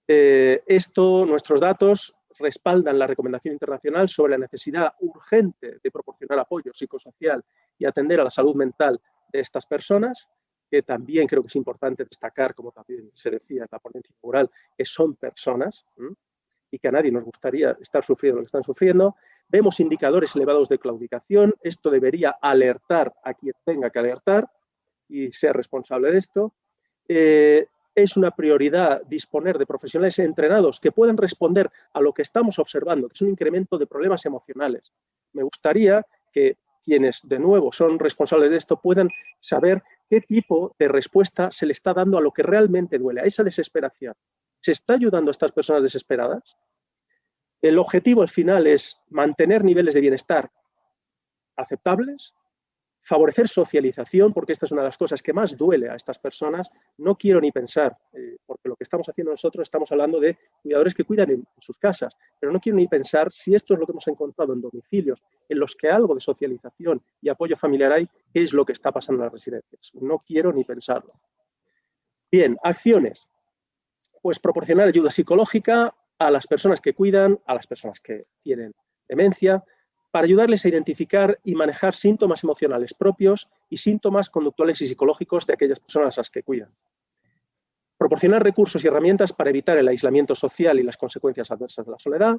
Nuestros datos respaldan la recomendación internacional sobre la necesidad urgente de proporcionar apoyo psicosocial y atender a la salud mental de estas personas, que también creo que es importante destacar, como también se decía en la ponencia inaugural, que son personas y que a nadie nos gustaría estar sufriendo lo que están sufriendo. Vemos indicadores elevados de claudicación. Esto debería alertar a quien tenga que alertar y ser responsable de esto. es una prioridad disponer de profesionales entrenados que puedan responder a lo que estamos observando, que es un incremento de problemas emocionales. Me gustaría que quienes, de nuevo, son responsables de esto puedan saber qué tipo de respuesta se le está dando a lo que realmente duele, a esa desesperación. ¿Se está ayudando a estas personas desesperadas? El objetivo al final es mantener niveles de bienestar aceptables, favorecer socialización, porque esta es una de las cosas que más duele a estas personas. No quiero ni pensar, porque lo que estamos haciendo nosotros, estamos hablando de cuidadores que cuidan en sus casas, pero no quiero ni pensar si esto es lo que hemos encontrado en domicilios, en los que algo de socialización y apoyo familiar hay, qué es lo que está pasando en las residencias. No quiero ni pensarlo. Bien, acciones. Pues proporcionar ayuda psicológica a las personas que cuidan, a las personas que tienen demencia, para ayudarles a identificar y manejar síntomas emocionales propios y síntomas conductuales y psicológicos de aquellas personas a las que cuidan. Proporcionar recursos y herramientas para evitar el aislamiento social y las consecuencias adversas de la soledad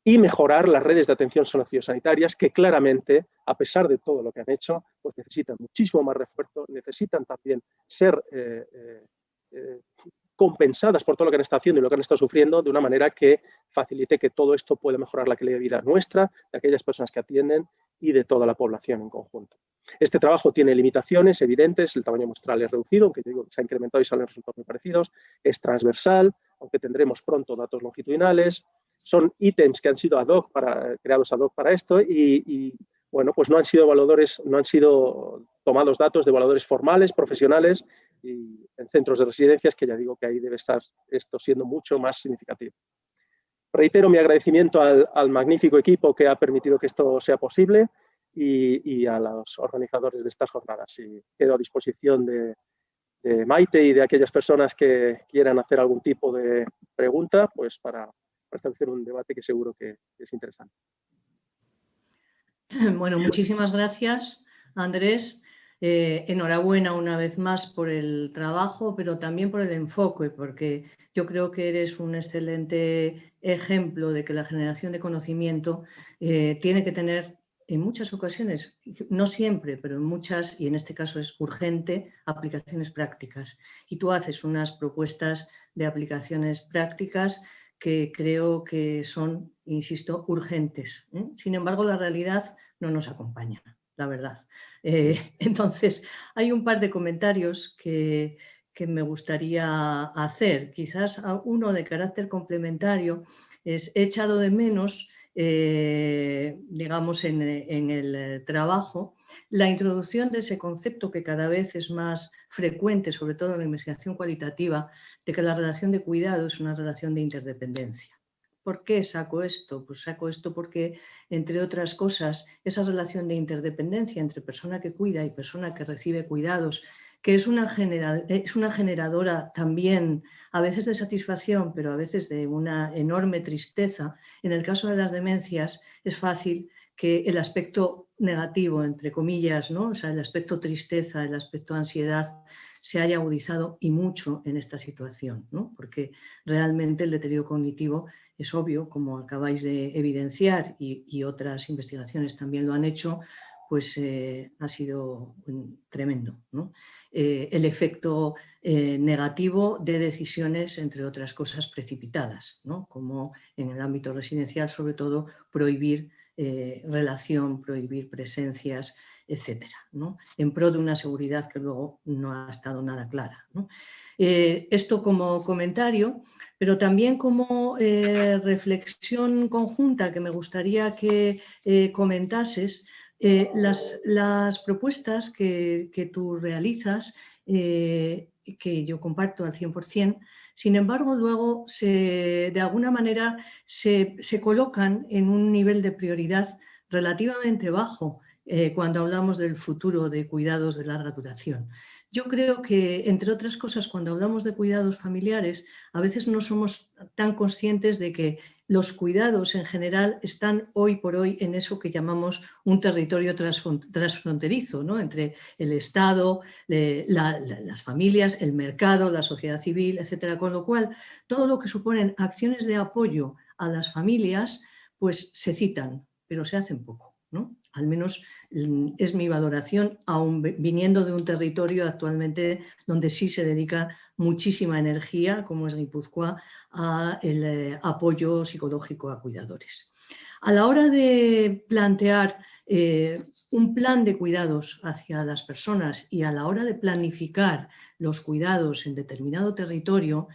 y mejorar las redes de atención sociosanitarias que claramente, a pesar de todo lo que han hecho, pues necesitan muchísimo más refuerzo, necesitan también ser compensadas por todo lo que han estado haciendo y lo que han estado sufriendo de una manera que facilite que todo esto pueda mejorar la calidad de vida nuestra, de aquellas personas que atienden y de toda la población en conjunto. Este trabajo tiene limitaciones evidentes, el tamaño muestral es reducido, aunque yo digo que se ha incrementado y salen resultados muy parecidos, es transversal, aunque tendremos pronto datos longitudinales, son ítems que han sido creados ad hoc para esto y bueno, pues no han sido tomados datos de evaluadores formales, profesionales y en centros de residencias, que ya digo que ahí debe estar esto siendo mucho más significativo. Reitero mi agradecimiento al magnífico equipo que ha permitido que esto sea posible y a los organizadores de estas jornadas. Y quedo a disposición de Maite y de aquellas personas que quieran hacer algún tipo de pregunta, pues para establecer un debate que seguro que es interesante. Bueno, muchísimas gracias, Andrés. Enhorabuena una vez más por el trabajo, pero también por el enfoque, porque yo creo que eres un excelente ejemplo de que la generación de conocimiento tiene que tener en muchas ocasiones, no siempre, pero en muchas, y en este caso es urgente, aplicaciones prácticas. Y tú haces unas propuestas de aplicaciones prácticas que creo que son, insisto, urgentes. Sin embargo, la realidad no nos acompaña, la verdad. Entonces, hay un par de comentarios que me gustaría hacer. Quizás uno de carácter complementario es: he echado de menos, digamos, en el trabajo, la introducción de ese concepto que cada vez es más frecuente, sobre todo en la investigación cualitativa, de que la relación de cuidado es una relación de interdependencia. ¿Por qué saco esto? Pues saco esto porque, entre otras cosas, esa relación de interdependencia entre persona que cuida y persona que recibe cuidados, que es una generadora también a veces de satisfacción, pero a veces de una enorme tristeza. En el caso de las demencias es fácil que el aspecto negativo, entre comillas, ¿no? O sea, el aspecto tristeza, el aspecto ansiedad, se haya agudizado y mucho en esta situación, ¿no? Porque realmente el deterioro cognitivo es obvio, como acabáis de evidenciar y otras investigaciones también lo han hecho, pues ha sido tremendo, ¿no? El efecto negativo de decisiones, entre otras cosas, precipitadas, ¿no? Como en el ámbito residencial, sobre todo, prohibir relación, prohibir presencias, etcétera, ¿no? En pro de una seguridad que luego no ha estado nada clara, ¿no? Esto como comentario, pero también como reflexión conjunta que me gustaría que comentases. Las propuestas que tú realizas, que yo comparto al 100%, sin embargo, luego de alguna manera se colocan en un nivel de prioridad relativamente bajo cuando hablamos del futuro de cuidados de larga duración. Yo creo que, entre otras cosas, cuando hablamos de cuidados familiares, a veces no somos tan conscientes de que los cuidados en general están hoy por hoy en eso que llamamos un territorio transfronterizo, ¿no? Entre el Estado, las familias, el mercado, la sociedad civil, etcétera. Con lo cual, todo lo que suponen acciones de apoyo a las familias, pues se citan, pero se hacen poco, ¿no? Al menos es mi valoración, aun viniendo de un territorio actualmente donde sí se dedica muchísima energía, como es Guipúzcoa, al apoyo psicológico a cuidadores. A la hora de plantear un plan de cuidados hacia las personas y a la hora de planificar los cuidados en determinado territorio,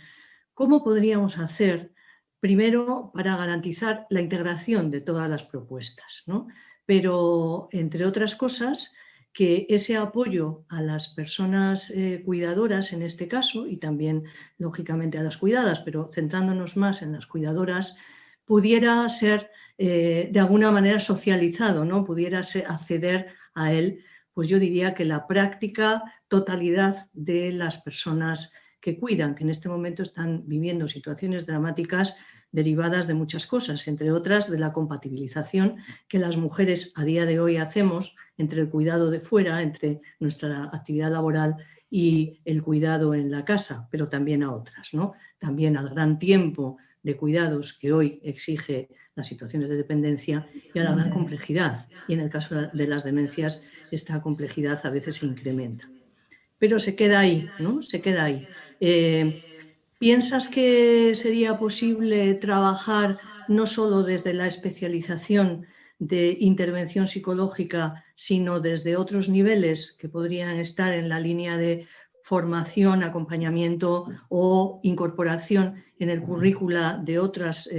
¿cómo podríamos hacer? Primero, para garantizar la integración de todas las propuestas, ¿no? Pero, entre otras cosas, que ese apoyo a las personas cuidadoras en este caso, y también, lógicamente, a las cuidadas, pero centrándonos más en las cuidadoras, pudiera ser de alguna manera socializado, ¿no? Pudiera acceder a él, pues yo diría que la práctica totalidad de las personas que cuidan, que en este momento están viviendo situaciones dramáticas derivadas de muchas cosas, entre otras de la compatibilización que las mujeres a día de hoy hacemos entre el cuidado de fuera, entre nuestra actividad laboral y el cuidado en la casa, pero también a otras, ¿no? También al gran tiempo de cuidados que hoy exige las situaciones de dependencia y a la gran complejidad. Y en el caso de las demencias, esta complejidad a veces se incrementa. Pero se queda ahí, ¿no? Se queda ahí. ¿Piensas que sería posible trabajar no solo desde la especialización de intervención psicológica, sino desde otros niveles que podrían estar en la línea de formación, acompañamiento o incorporación en el currícula de otras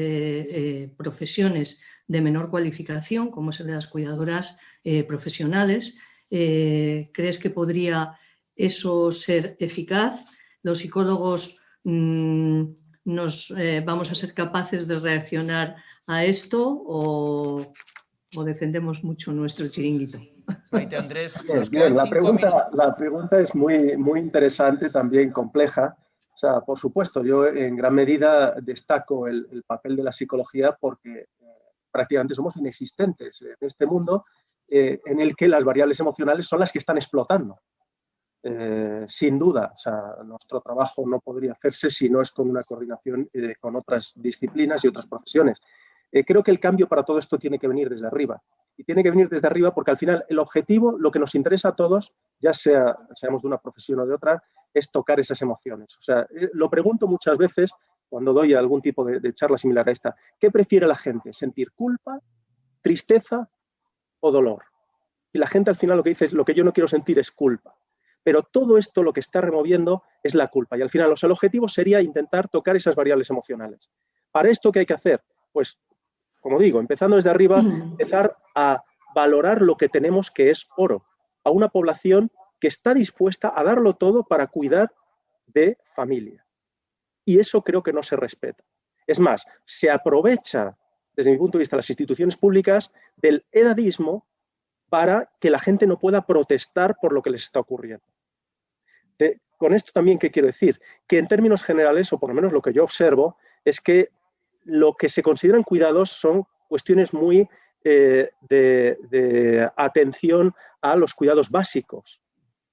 profesiones de menor cualificación, como es el de las cuidadoras profesionales? ¿Crees que podría eso ser eficaz? ¿Los psicólogos vamos a ser capaces de reaccionar a esto o defendemos mucho nuestro chiringuito? Maite, Andrés, bien, la pregunta es muy interesante, también compleja. O sea, por supuesto, yo en gran medida destaco el papel de la psicología porque prácticamente somos inexistentes en este mundo en el que las variables emocionales son las que están explotando. Sin duda, o sea, nuestro trabajo no podría hacerse si no es con una coordinación con otras disciplinas y otras profesiones. Creo que el cambio para todo esto tiene que venir desde arriba. Y tiene que venir desde arriba porque al final el objetivo, lo que nos interesa a todos, ya seamos de una profesión o de otra, es tocar esas emociones. O sea, lo pregunto muchas veces cuando doy algún tipo de charla similar a esta. ¿Qué prefiere la gente? ¿Sentir culpa, tristeza o dolor? Y la gente al final lo que dice es, lo que yo no quiero sentir es culpa. Pero todo esto lo que está removiendo es la culpa. Y al final el objetivo sería intentar tocar esas variables emocionales. ¿Para esto qué hay que hacer? Pues, como digo, empezando desde arriba, empezar a valorar lo que tenemos, que es oro, a una población que está dispuesta a darlo todo para cuidar de familia. Y eso creo que no se respeta. Es más, se aprovecha, desde mi punto de vista, las instituciones públicas del edadismo para que la gente no pueda protestar por lo que les está ocurriendo. Con esto también, ¿qué quiero decir? Que en términos generales, o por lo menos lo que yo observo, es que lo que se consideran cuidados son cuestiones muy de atención a los cuidados básicos,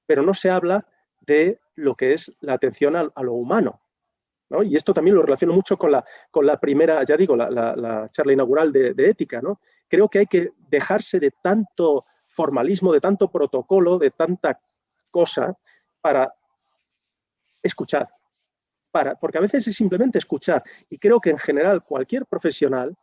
pero no se habla de lo que es la atención a lo humano, ¿no? Y esto también lo relaciono mucho con la primera, ya digo, la charla inaugural de ética, ¿no? Creo que hay que dejarse de tanto formalismo, de tanto protocolo, de tanta cosa para escuchar. Porque a veces es simplemente escuchar. Y creo que en general cualquier profesional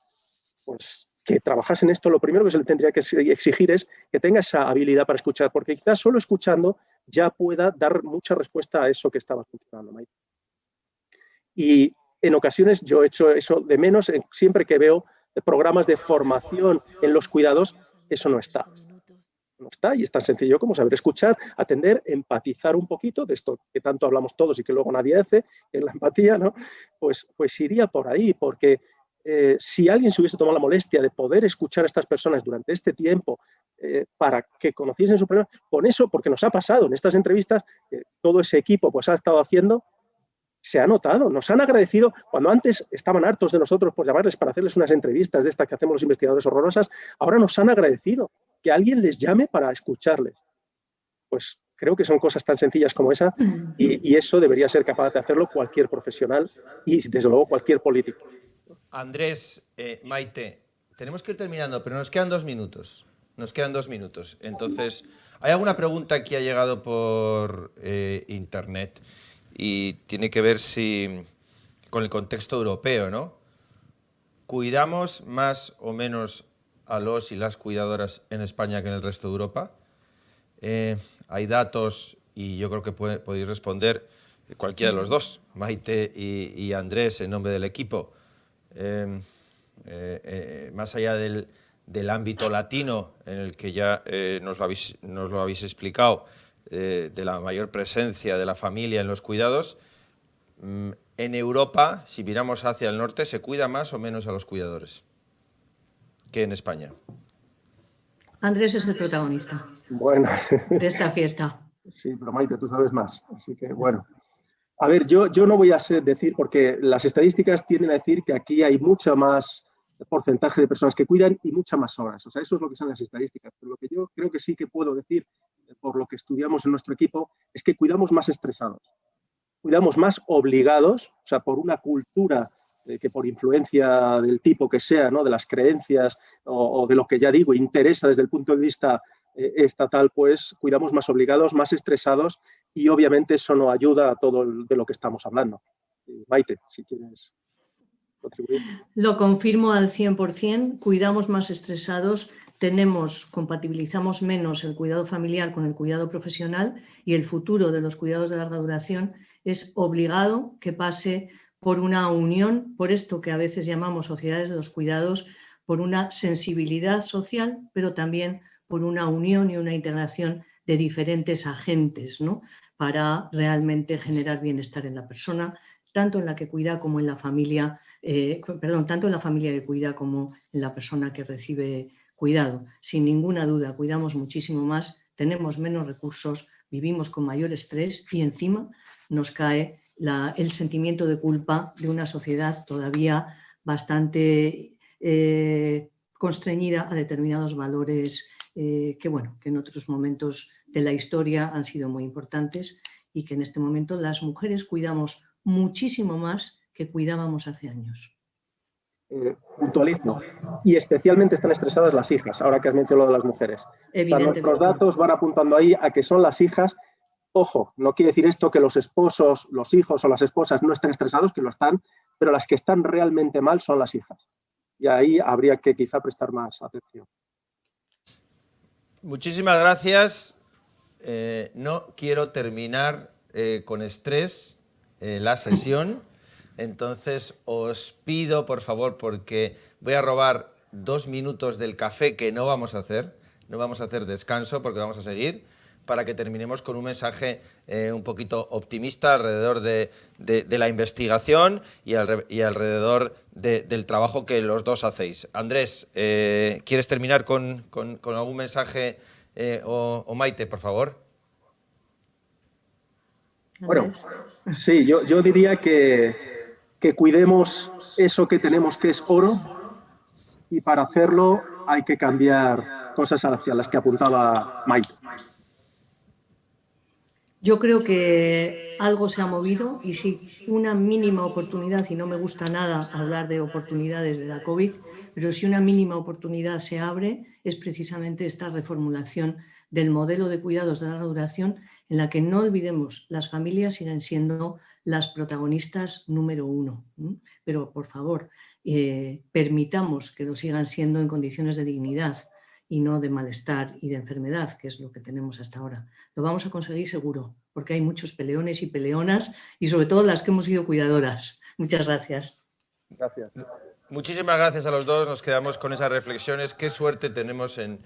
pues, que trabajase en esto, lo primero que se le tendría que exigir es que tenga esa habilidad para escuchar, porque quizás solo escuchando ya pueda dar mucha respuesta a eso que estabas mencionando, Maite. Y en ocasiones yo he hecho eso de menos, siempre que veo programas de formación en los cuidados, eso no está. No está, y es tan sencillo como saber escuchar, atender, empatizar un poquito de esto que tanto hablamos todos y que luego nadie hace, en la empatía, ¿no? Pues iría por ahí, porque si alguien se hubiese tomado la molestia de poder escuchar a estas personas durante este tiempo para que conociesen su problema, con eso, porque nos ha pasado en estas entrevistas, todo ese equipo pues ha estado haciendo, se ha notado, nos han agradecido, cuando antes estaban hartos de nosotros por llamarles para hacerles unas entrevistas de estas que hacemos los investigadores horrorosas, ahora nos han agradecido que alguien les llame para escucharles. Pues creo que son cosas tan sencillas como esa y eso debería ser capaz de hacerlo cualquier profesional y desde luego cualquier político. Andrés, Maite, tenemos que ir terminando, pero nos quedan 2 minutos. Nos quedan 2 minutos. Entonces, hay alguna pregunta que ha llegado por internet y tiene que ver con el contexto europeo, ¿no? ¿Cuidamos más o menos a los y las cuidadoras en España que en el resto de Europa? Hay datos y yo creo que podéis responder cualquiera de los dos, Maite y Andrés, en nombre del equipo. Más allá del ámbito latino, en el que ya nos lo habéis explicado, de la mayor presencia de la familia en los cuidados, en Europa, si miramos hacia el norte, ¿se cuida más o menos a los cuidadores que en España? Andrés es el protagonista Bueno, de esta fiesta. sí, pero Maite, tú sabes más. Así que, bueno. A ver, yo no voy a decir, porque las estadísticas tienden a decir que aquí hay mucha más porcentaje de personas que cuidan y muchas más horas. O sea, eso es lo que son las estadísticas. Pero lo que yo creo que sí que puedo decir, por lo que estudiamos en nuestro equipo, es que cuidamos más estresados. Cuidamos más obligados, o sea, por una cultura que por influencia del tipo que sea, ¿no? De las creencias o de lo que ya digo, interesa desde el punto de vista estatal, pues cuidamos más obligados, más estresados y obviamente eso no ayuda a todo de lo que estamos hablando. Maite, si quieres contribuir. Lo confirmo al 100%, cuidamos más estresados, compatibilizamos menos el cuidado familiar con el cuidado profesional y el futuro de los cuidados de larga duración es obligado que pase por una unión, por esto que a veces llamamos sociedades de los cuidados, por una sensibilidad social, pero también por una unión y una integración de diferentes agentes, ¿no? Para realmente generar bienestar en la persona, tanto en la que cuida como en la familia, tanto en la familia que cuida como en la persona que recibe cuidado. Sin ninguna duda, cuidamos muchísimo más, tenemos menos recursos, vivimos con mayor estrés y encima nos cae el sentimiento de culpa de una sociedad todavía bastante constreñida a determinados valores que en otros momentos de la historia han sido muy importantes y que en este momento las mujeres cuidamos muchísimo más que cuidábamos hace años. Puntualizo. Y especialmente están estresadas las hijas, ahora que has mencionado de las mujeres. Nuestros datos van apuntando ahí a que son las hijas. Ojo, no quiere decir esto que los esposos, los hijos o las esposas no estén estresados, que lo están, pero las que están realmente mal son las hijas. Y ahí habría que quizá prestar más atención. Muchísimas gracias. No quiero terminar con estrés la sesión, entonces os pido, por favor, porque voy a robar 2 minutos del café que no vamos a hacer descanso porque vamos a seguir, para que terminemos con un mensaje un poquito optimista alrededor de la investigación y alrededor del trabajo que los dos hacéis. Andrés, ¿quieres terminar con algún mensaje o Maite, por favor? Bueno, sí, yo diría que cuidemos eso que tenemos, que es oro, y para hacerlo hay que cambiar cosas hacia las que apuntaba Maite. Yo creo que algo se ha movido y si una mínima oportunidad, y no me gusta nada hablar de oportunidades de la COVID, pero si una mínima oportunidad se abre es precisamente esta reformulación del modelo de cuidados de larga duración en la que no olvidemos, las familias siguen siendo las protagonistas número 1. Pero por favor, permitamos que lo sigan siendo en condiciones de dignidad y no de malestar y de enfermedad, que es lo que tenemos hasta ahora. Lo vamos a conseguir seguro, porque hay muchos peleones y peleonas, y sobre todo las que hemos sido cuidadoras. Muchas gracias. Gracias. Muchísimas gracias a los dos, nos quedamos con esas reflexiones. Qué suerte tenemos en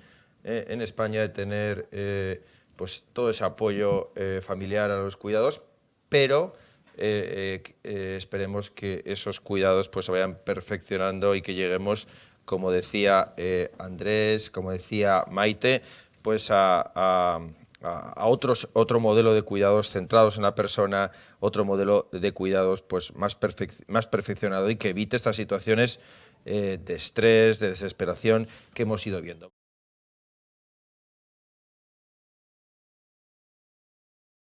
España de tener pues todo ese apoyo familiar a los cuidados, pero esperemos que esos cuidados pues se vayan perfeccionando y que lleguemos, como decía Andrés, como decía Maite, pues a otro modelo de cuidados centrados en la persona, otro modelo de cuidados pues más perfeccionado y que evite estas situaciones de estrés, de desesperación que hemos ido viendo.